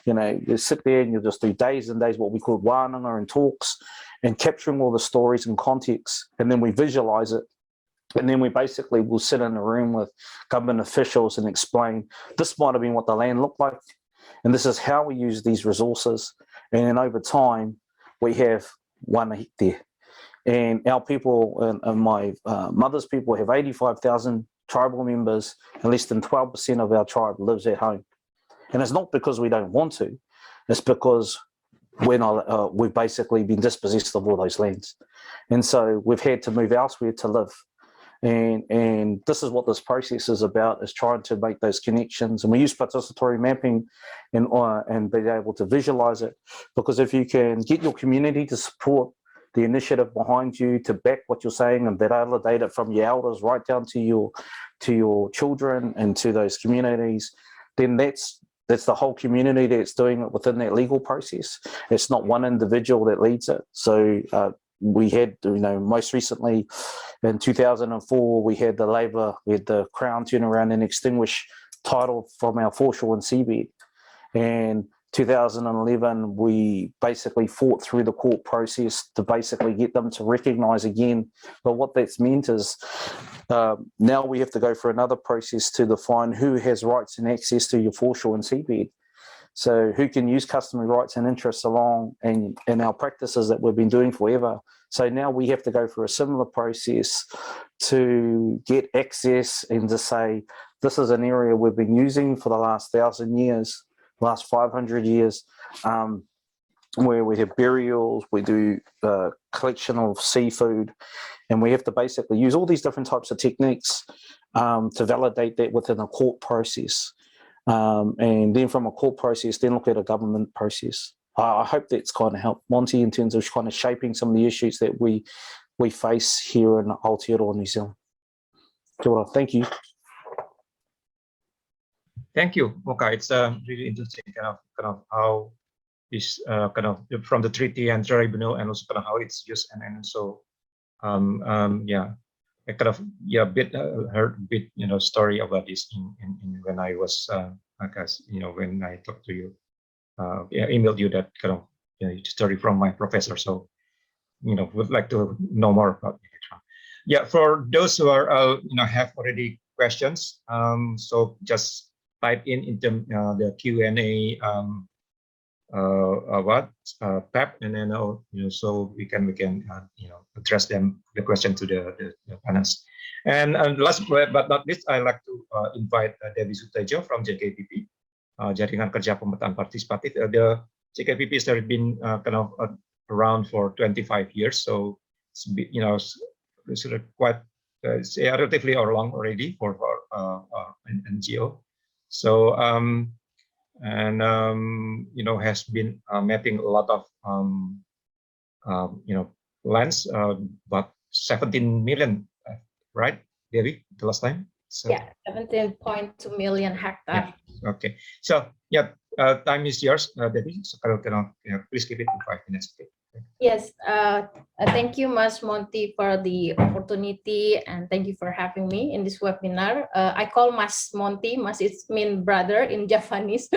you know, you sit there and you'll just do days and days, what we call wānanga and talks, and capturing all the stories and context, and then we visualize it. And then we basically will sit in a room with government officials and explain, this might have been what the land looked like, and this is how we use these resources. And then over time, we have 1 hectare. And our people, and my mother's people, have 85,000 tribal members, and less than 12% of our tribe lives at home. And it's not because we don't want to, it's because we've basically been dispossessed of all those lands. And so we've had to move elsewhere to live. And this is what this process is about, is trying to make those connections. And we use participatory mapping and be able to visualize it, because if you can get your community to support the initiative behind you, to back what you're saying and validate it from your elders right down to your children and to those communities, then that's the whole community that's doing it within that legal process. It's not one individual that leads it. So we had, you know, most recently in 2004, we had the Crown turn around and extinguish title from our foreshore and seabed. And 2011, we basically fought through the court process to basically get them to recognise again. But what that's meant is now we have to go for another process to define who has rights and access to your foreshore and seabed. So who can use customary rights and interests along and our practices that we've been doing forever. So now we have to go through a similar process to get access and to say, this is an area we've been using for the last 1,000 years, last 500 years, where we have burials, we do collection of seafood, and we have to basically use all these different types of techniques to validate that within a court process. And then from a court process, then look at a government process. I hope that's kind of helped Monty in terms of kind of shaping some of the issues that we face here in Aotearoa, New Zealand. Kia ora, thank you. Thank you, Moka. It's really interesting kind of how this kind of from the treaty and tribunal, and also kind of how it's used, and also I kind of heard a bit story about this in when I was I guess when I talked to you, emailed you that kind of story from my professor. So would like to know more about it. Yeah, for those who are have already questions, so just type in the Q&A PEP, and then so we can address the question to the panelists. And last but not least, I'd like to invite Debbie Sutejo from JKPP, Jaringan Kerja Pemetaan Partisipatif. The JKPP has been around for 25 years, so it's quite relatively long already for an NGO. So has been mapping a lot of lands, about 17 million, right, Debbie, the last time? So, yeah, 17.2 million hectares. Yeah. Okay, so yeah, time is yours, Debbie. So please keep it in 5 minutes. Okay. Yes, thank you, Mas Monty, for the opportunity, and thank you for having me in this webinar. I call Mas Monty. Mas is mean brother in Japanese,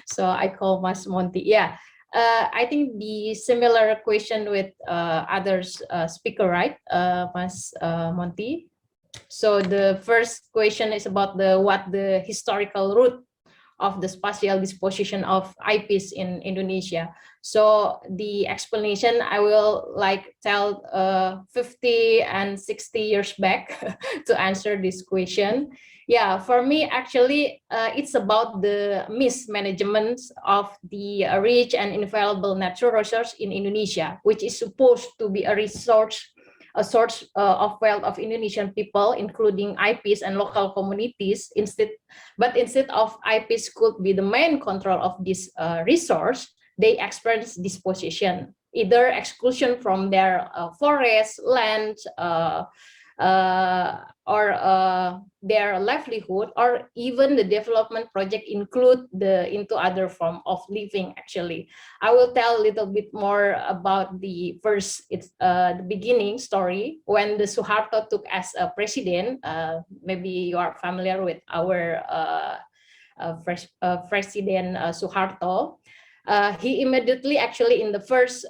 so I call Mas Monty. Yeah, I think the similar question with others speaker, right, Mas Monty. So the first question is about what the historical root of the spatial disposition of IPs in Indonesia. So the explanation I will tell 50 and 60 years back to answer this question. Yeah, for me, actually, it's about the mismanagement of the rich and invaluable natural resource in Indonesia, which is supposed to be a source of wealth of Indonesian people, including IPs and local communities. Instead of IPs could be the main control of this resource, they experience dispossession, either exclusion from their forest, land, or their livelihood, or even the development project include into other form of living. Actually, I will tell a little bit more about the first, it's the beginning story when the Suharto took as a president. Maybe you are familiar with our President Suharto. He immediately, actually, in the first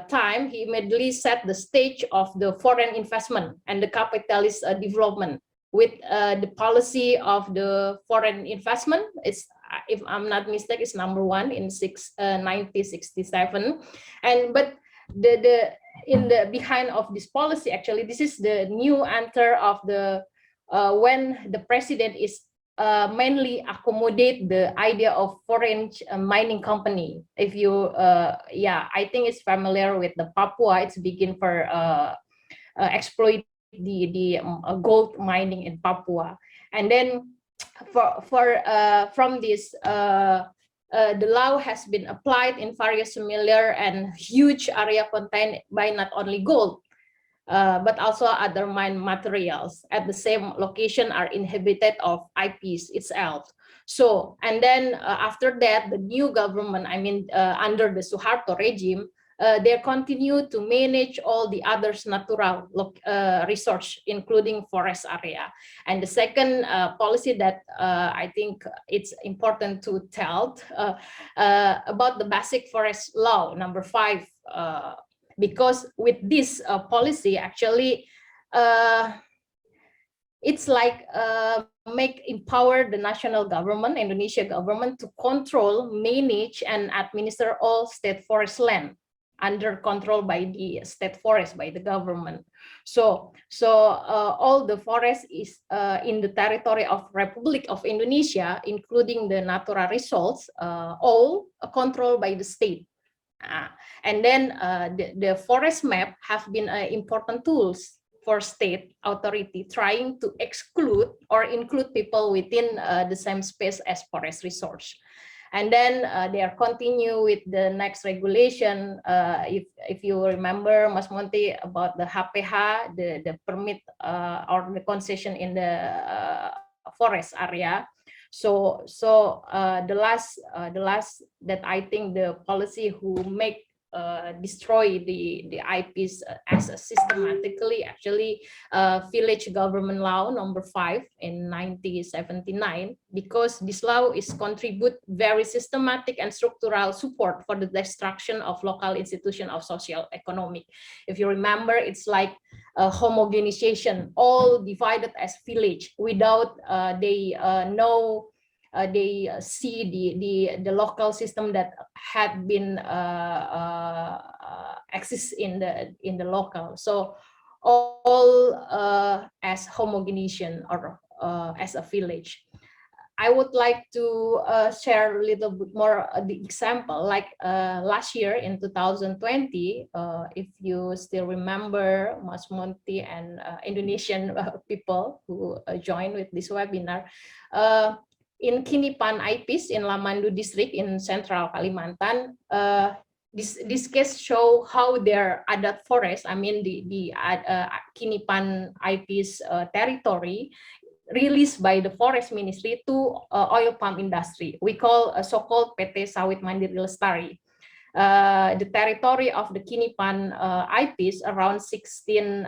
time, he immediately set the stage of the foreign investment and the capitalist development with the policy of the foreign investment. It's, if I'm not mistaken, it's number 1 in 1967. And but in the behind of this policy, actually, this is the new answer of the when the president is mainly accommodate the idea of foreign mining company. If you, yeah, I think it's familiar with the Papua. It's begin for exploit the gold mining in Papua, and then from this, the law has been applied in various similar and huge area contained by not only gold, but also other mine materials at the same location are inhabited of IPs itself. So, and then after that, the new government, I mean, under the Suharto regime, they continue to manage all the others natural resource, including forest area. And the second policy that I think it's important to tell about the basic forest law, number 5, because with this policy, actually, it's like empower the national government, Indonesia government, to control, manage, and administer all state forest land under control by the state forest, by the government. So all the forest is in the territory of Republic of Indonesia, including the natural resources, all controlled by the state. And then the forest map have been important tools for state authority trying to exclude or include people within the same space as forest resource. And then they are continue with the next regulation. If you remember, Mas Monty, about the HPH, the permit or the concession in the forest area. So the last that I think the policy who make destroy the IPs as a systematically, actually, village government law number 5 in 1979, because this law is contribute very systematic and structural support for the destruction of local institution of social economic. If you remember, it's like homogenization, all divided as village without they know they see the local system that had been exists in the local. So all as homogenization or as a village. I would like to share a little bit more the example, like last year in 2020, if you still remember Mas Monty and Indonesian people who joined with this webinar, in Kinipan IPs in Lamandu district in Central Kalimantan, this case show how their adat forest, I mean the Kinipan IPs territory, released by the forest ministry to oil palm industry. We call so-called PT Sawit Mandiri Lestari. The territory of the Kinipan IPs around 16,000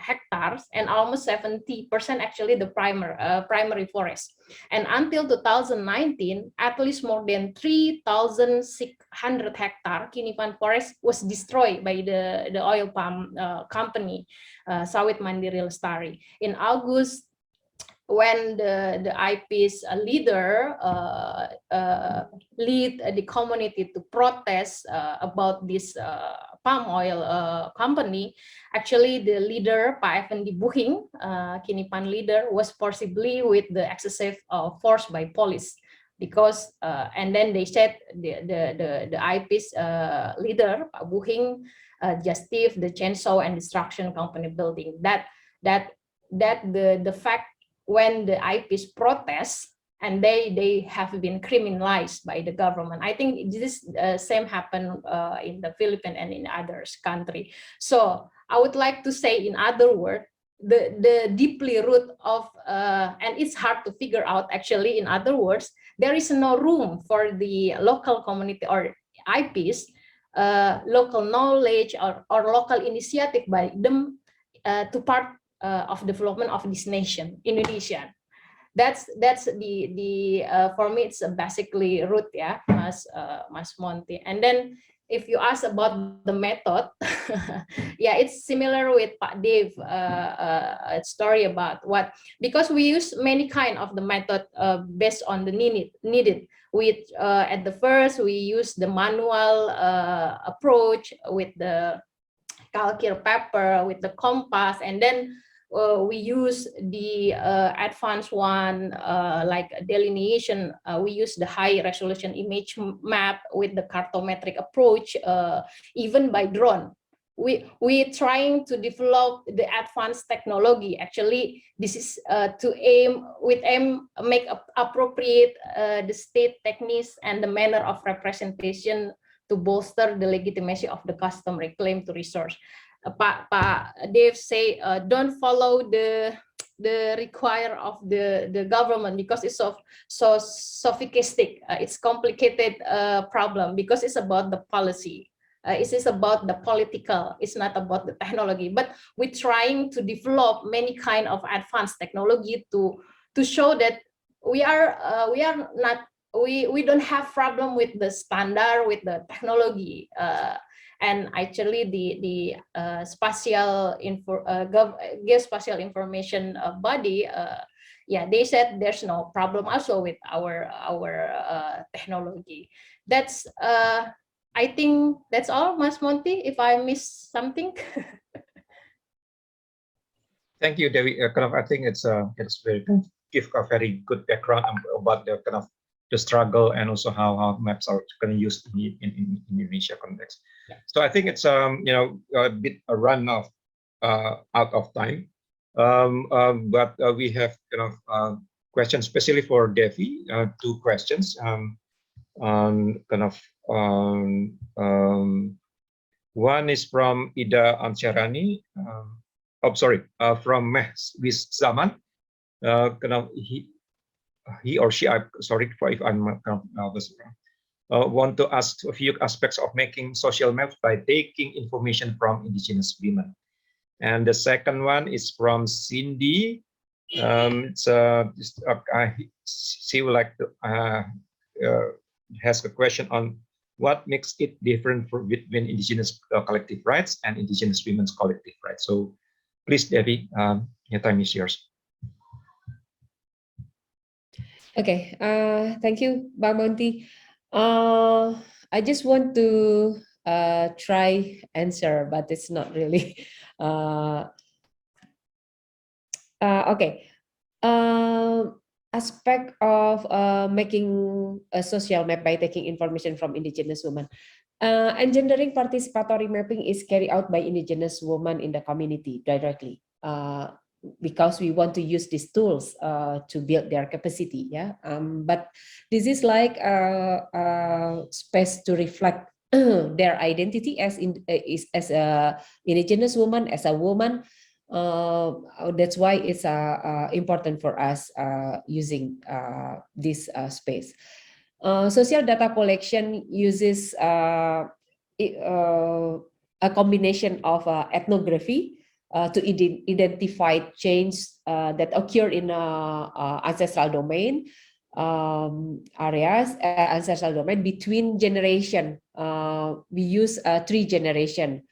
hectares, and almost 70% actually the primary forest. And until 2019, at least more than 3,600 hectares Kinipan forest was destroyed by the oil palm company, Sawit Mandiri Lestari. In August, when the IP's leader lead the community to protest about this palm oil company, actually the leader, Pak Effendi Buhing, Kinipan leader, was forcibly with the excessive force by police. Because and then they said the IP's leader, Pak Buhing, just thief the chainsaw and destruction company building. That the fact when the IPs protest and they have been criminalized by the government. I think this same happened in the Philippines and in others country. So I would like to say, in other words, the deeply root of and it's hard to figure out actually. In other words, there is no room for the local community or IPs, local knowledge or local initiative by them to part of development of this nation, Indonesia. That's the for me it's basically root, yeah, Mas Monty. And then if you ask about the method, yeah, it's similar with Pak Dave story about what, because we use many kind of the method based on the needed. With at the first we use the manual approach with the calculator paper, with the compass, and then we use the advanced one like delineation. We use the high resolution image map with the cartometric approach, even by drone. We trying to develop the advanced technology. Actually, this is to make appropriate the state techniques and the manner of representation to bolster the legitimacy of the customary claim to resource. Pak Dave say don't follow the require of the government because it's so sophisticated. It's complicated problem because it's about the policy. It is about the political. It's not about the technology. But we're trying to develop many kind of advanced technology to show that we don't have problem with the standard, with the technology. And actually the spatial geospatial information body, yeah, they said there's no problem also with our technology. That's I think that's all, Mas Monty, if I missed something. Thank you, Dewi. I think it's very give a very good background about the kind of the struggle and also how maps are going to use in Indonesia context. Yeah. So I think it's a bit a run of out of time, but we have kind of questions especially for Devi. 2 questions. One is from Ida Ansharani. From Mehwis Zaman. He or she, sorry if I'm want to ask a few aspects of making social maps by taking information from indigenous women. And the second one is from Cindy. She would like to has a question on what makes it different between indigenous collective rights and indigenous women's collective rights. So please, Debbie, your time is yours. Okay, thank you, Bang Monty. I just want to try answer, but it's not really. Okay. Aspect of making a social map by taking information from indigenous women. Engendering participatory mapping is carried out by indigenous women in the community directly, because we want to use these tools to build their capacity. Yeah, but this is like a space to reflect their identity as as a indigenous woman, as a woman. That's why it's important for us using this space. Social data collection uses a combination of ethnography to identify change that occur in ancestral domain areas, ancestral domain between generation. We use 3 generation.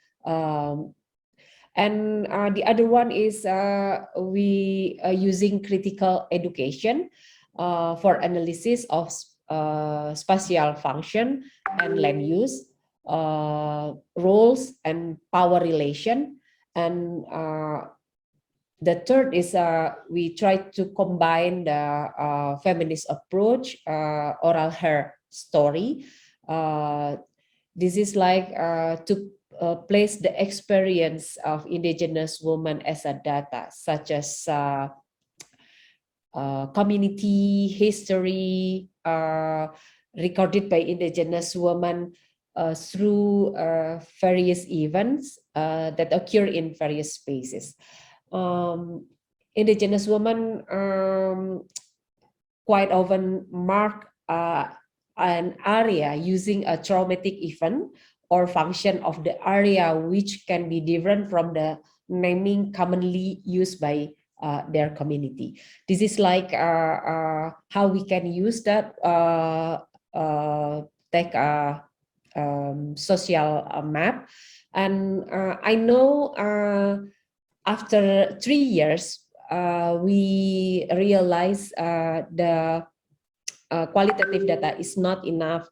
And the other one is we are using critical education for analysis of spatial function and land use, roles and power relation. And the third is we try to combine the feminist approach, oral hair story. This is like to place the experience of indigenous women as a data, such as community history recorded by indigenous women through various events that occur in various spaces. Indigenous women quite often mark an area using a traumatic event or function of the area, which can be different from the naming commonly used by their community. This is like how we can use that, take a social map. And I know after 3 years, we realize the qualitative data is not enough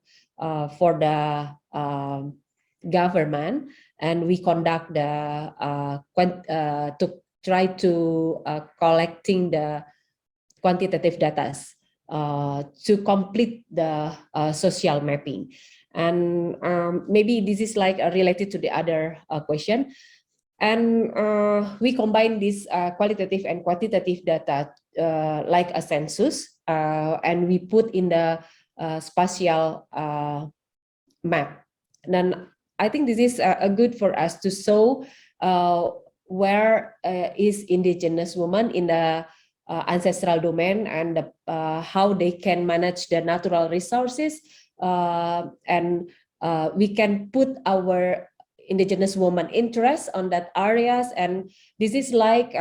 for the government, and we conduct the to try to collecting the quantitative data to complete the social mapping. And maybe this is like related to the other question. And we combine this qualitative and quantitative data like a census, and we put in the spatial map. Then I think this is good for us to show where is indigenous woman in the ancestral domain, and how they can manage the natural resources, and we can put our indigenous woman interest on that areas. And this is like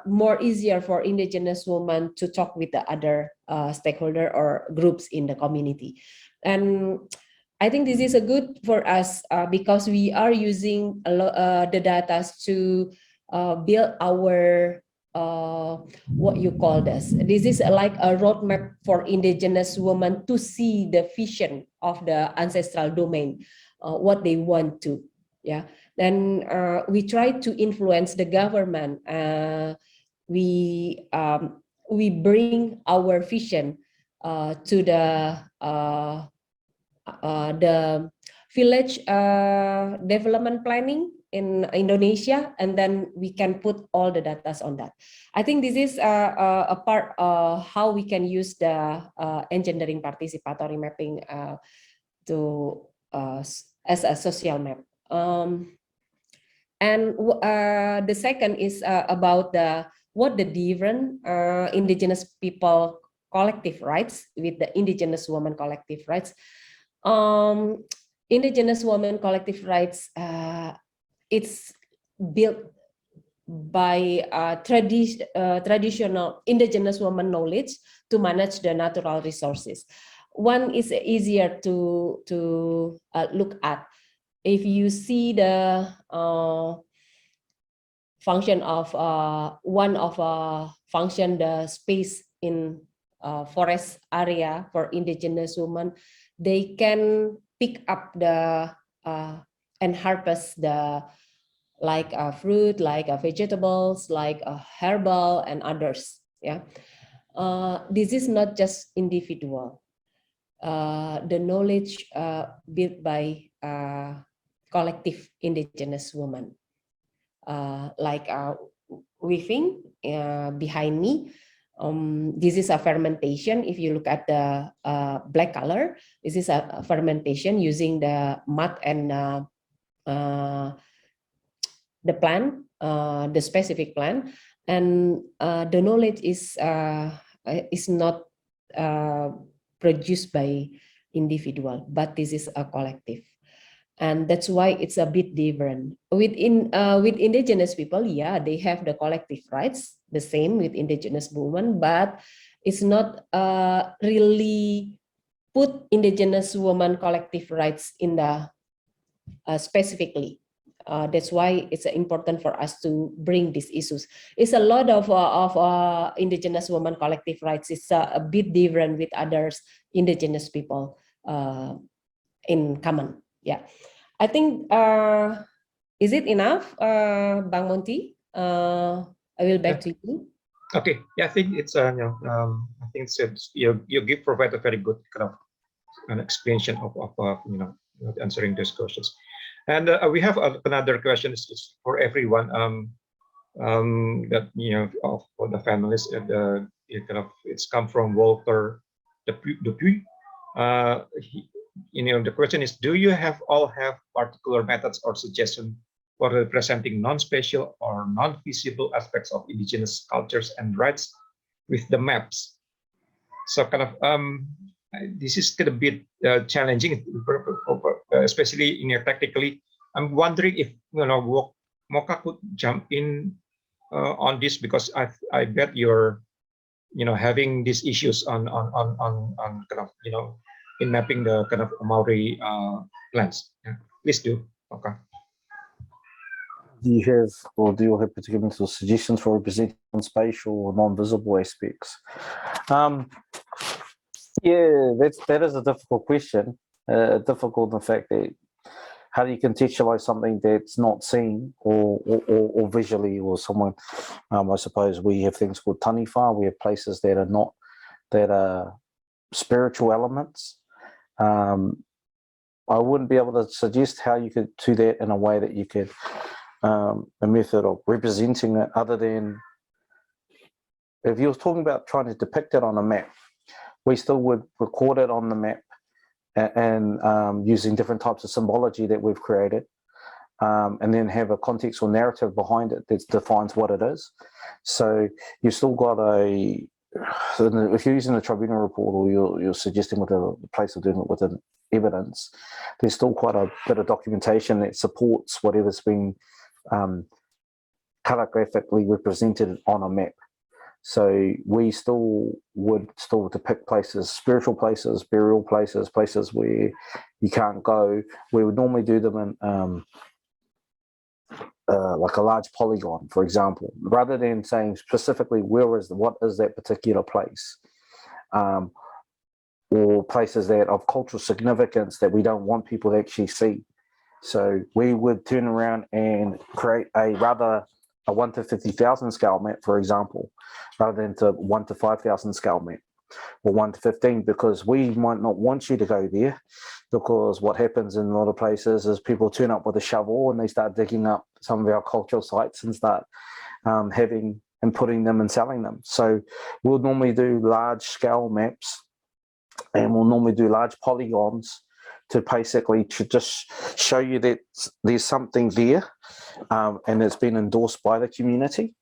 more easier for indigenous women to talk with the other stakeholder or groups in the community. And I think this is a good for us because we are using the data to build our what you call this. This is like a roadmap for indigenous women to see the vision of the ancestral domain, what they want to. Yeah. Then we try to influence the government. We bring our vision to the village development planning in Indonesia, and then we can put all the data on that. I think this is a part of how we can use the engendering participatory mapping to as a social map. And the second is about what the different indigenous people collective rights with the indigenous woman collective rights. Indigenous women collective rights, it's built by traditional indigenous woman knowledge to manage the natural resources. One is easier to look at. If you see the function of one of function, the space in forest area for indigenous women, they can pick up the and harvest the like fruit, like vegetables, like herbal and others. Yeah, this is not just individual. The knowledge built by collective indigenous women, like weaving behind me. This is a fermentation. If you look at the black color, this is a fermentation using the mud and the plant, the specific plant, and the knowledge is not produced by individual, but this is a collective. And that's why it's a bit different. With indigenous people, yeah, they have the collective rights, the same with indigenous women, but it's not really put indigenous women collective rights in the specifically. That's why it's important for us to bring these issues. It's a lot of indigenous women collective rights. It's a bit different with others indigenous people in common. Yeah, I think, is it enough, Bang Monty? I will back to you. Okay, yeah, I think it's I think it's you provide a very good kind of an explanation of answering those questions. And we have another question. It's for everyone. That for the panelists. It's come from Walter Dupuy. The question is: do you all have particular methods or suggestions for representing non-spatial or non-feasible aspects of indigenous cultures and rights with the maps? So kind of this is kind of a bit challenging, especially technically. I'm wondering if Mocha could jump in on this, because I bet you're having these issues on kind of in mapping the kind of Maori plans. Yeah. Please do. Okay. Do you have particular suggestions for representing non-spatial or non-visible aspects? Yeah, that is a difficult question. Difficult in the fact that how do you contextualize something that's not seen or visually, or someone? I suppose we have things called taniwha. We have places that are spiritual elements. I wouldn't be able to suggest how you could do that in a way that you could a method of representing it, other than if you were talking about trying to depict it on a map, we still would record it on the map and using different types of symbology that we've created, and then have a context or narrative behind it that defines what it is. So you still got if you're using the tribunal report, or you're suggesting with a place of doing it with an evidence, there's still quite a bit of documentation that supports whatever's being colourgraphically represented on a map. So we would still depict places, spiritual places, burial places, places where you can't go. We would normally do them in like a large polygon, for example, rather than saying specifically what is that particular place, or places that of cultural significance that we don't want people to actually see. So we would turn around and create a 1 to 50,000 scale map, for example, rather than to 1 to 5,000 scale map, or 1 to 15, because we might not want you to go there, because what happens in a lot of places is people turn up with a shovel and they start digging up some of our cultural sites and start having and putting them and selling them. So we'll normally do large scale maps, and we'll normally do large polygons to basically just show you that there's something there, and it's been endorsed by the community,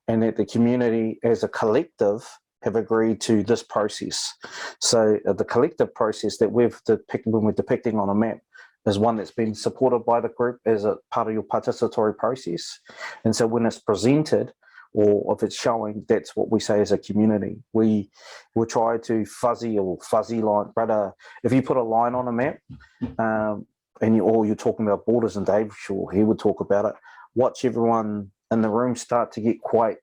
and that the community as a collective have agreed to this process. So the collective process that we've depicted when we're depicting on a map is one that's been supported by the group as a part of your participatory process. And so when it's presented, or if it's showing, that's what we say as a community. We will try to fuzzy line, but if you put a line on a map, and you're talking about borders, and Dave, sure, he would talk about it, watch everyone in the room start to get quite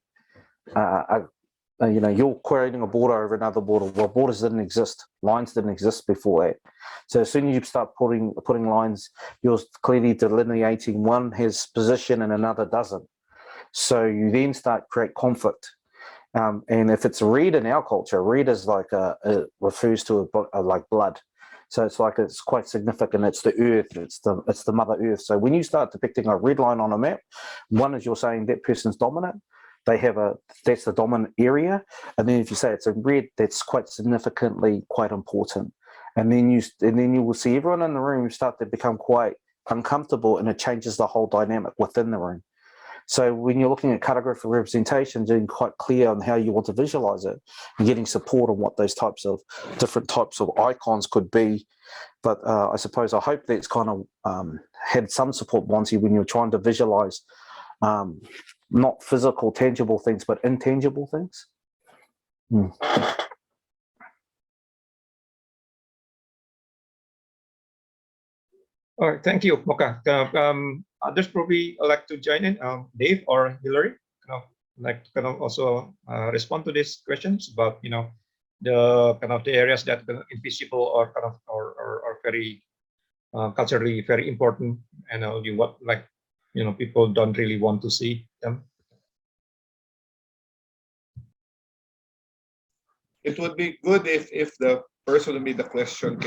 you're creating a border over another border. Well, borders didn't exist. Lines didn't exist before that. So as soon as you start putting lines, you're clearly delineating one has position and another doesn't. So you then start create conflict. And if it's red in our culture, red is like it refers to like blood. So it's quite significant. It's the earth. It's the Mother Earth. So when you start depicting a red line on a map, one is you're saying that person's dominant. That's the dominant area, and then if you say it's a red, that's quite significantly quite important. And then you will see everyone in the room start to become quite uncomfortable, and it changes the whole dynamic within the room. So when you're looking at cartographic representation, being quite clear on how you want to visualize it, and getting support on what those different types of icons could be. But I hope that's kind of had some support, Monty, when you're trying to visualize not physical, tangible things, but intangible things. All right, thank you, Mocha. Others probably like to join in, Dave or Hillary, like to also respond to these questions about the areas that are invisible or or very culturally very important, and people don't really want to see them. It would be good if the person who made the question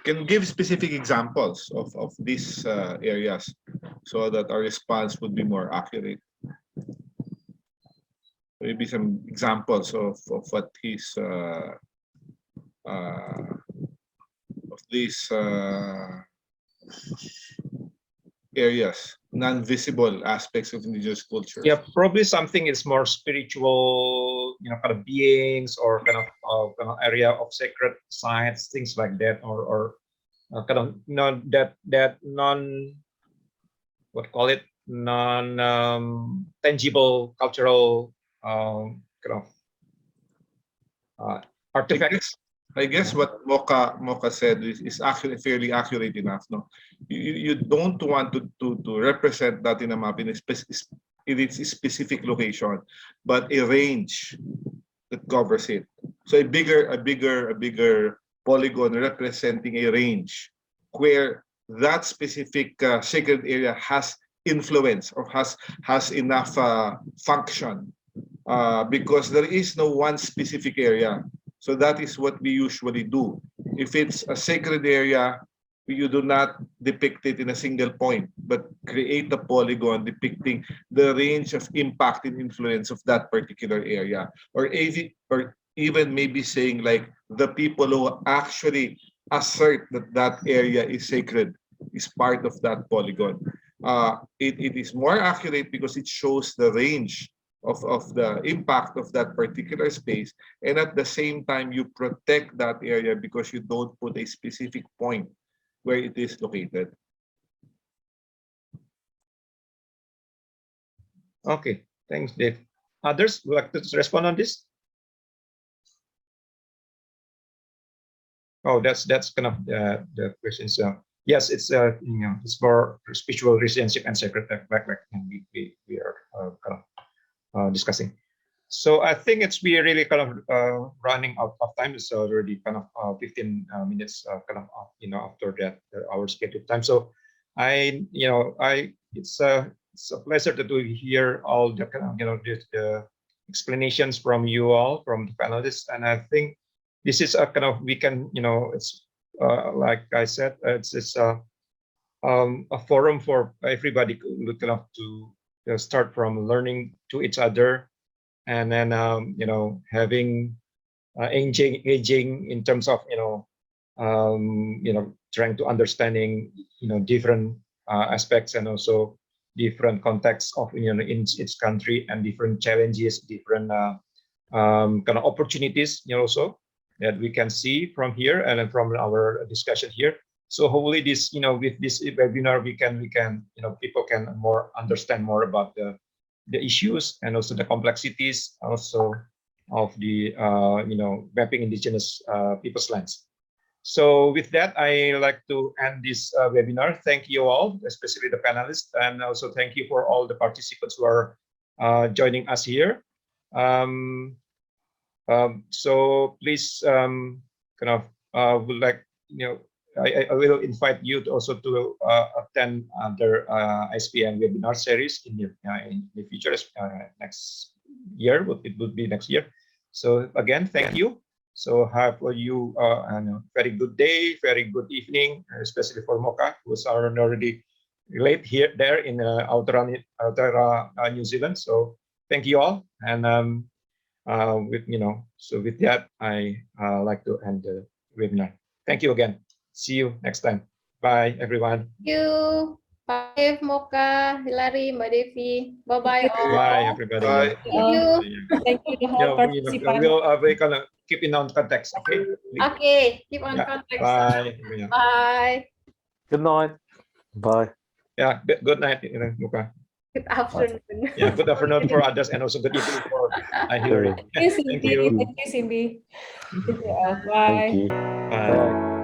can give specific examples of these areas, so that our response would be more accurate. Maybe some examples of what his of these areas, non-visible aspects of indigenous culture. Yeah, probably something is more spiritual, kind of beings, or kind of area of sacred sites, things like that, or kind of that non, tangible cultural kind of artifacts. I guess what Mocha said is actually fairly accurate enough. No, you don't want to represent that in a map in its specific location, but a range that covers it. So a bigger polygon representing a range where that specific sacred area has influence or has enough function, because there is no one specific area. So that is what we usually do. If it's a sacred area, you do not depict it in a single point, but create a polygon depicting the range of impact and influence of that particular area. Or even maybe saying like the people who actually assert that that area is sacred is part of that polygon. It is more accurate because it shows the range of the impact of that particular space, and at the same time you protect that area because you don't put a specific point where it is located. Okay, thanks, Dave. Others would like to respond on this? Oh, that's kind of the questions. Yes, it's it's for spiritual relationship and sacred like we are kind of discussing. So I think we really kind of running out of time. It's already kind of 15 minutes after that our scheduled time. So it's a pleasure to hear all the kind of the explanations from you all, from the panelists, and I think this is a kind of, we can it's like I said, it's a forum for everybody to start from learning to each other, and then having engaging in terms of trying to understanding different aspects, and also different contexts of in each country, and different challenges, different kind of opportunities also that we can see from here and then from our discussion here. So hopefully this with this webinar we can people can understand more about the issues and also the complexities also of the mapping indigenous people's lands. So with that, I like to end this webinar. Thank you all, especially the panelists, and also thank you for all the participants who are joining us here. So please would like, I will invite you to also to attend other ISPM webinar series in the future, next year. It would be next year. So again, thank you. So have you a very good day, very good evening, especially for Mocha, who's already late there in Aotearoa, New Zealand. So thank you all, and with that, I like to end the webinar. Thank you again. See you next time. Bye, everyone. Thank you. Bye, Mocha, Hilary, Mbak Devi. Bye-bye all. Bye, everybody. Bye. Thank you. Thank you, the whole participant. We're gonna keep in on context. Okay. Okay, keep on Yeah. contact. Bye. Bye. Good night. Bye. Yeah. Good night, Muka. Good afternoon. Yeah. Good afternoon for others, and also good evening for Hillary. Thank you, Cindy. Thank you. Thank you, Cindy. Thank you all. Thank Bye. you. Bye. Bye.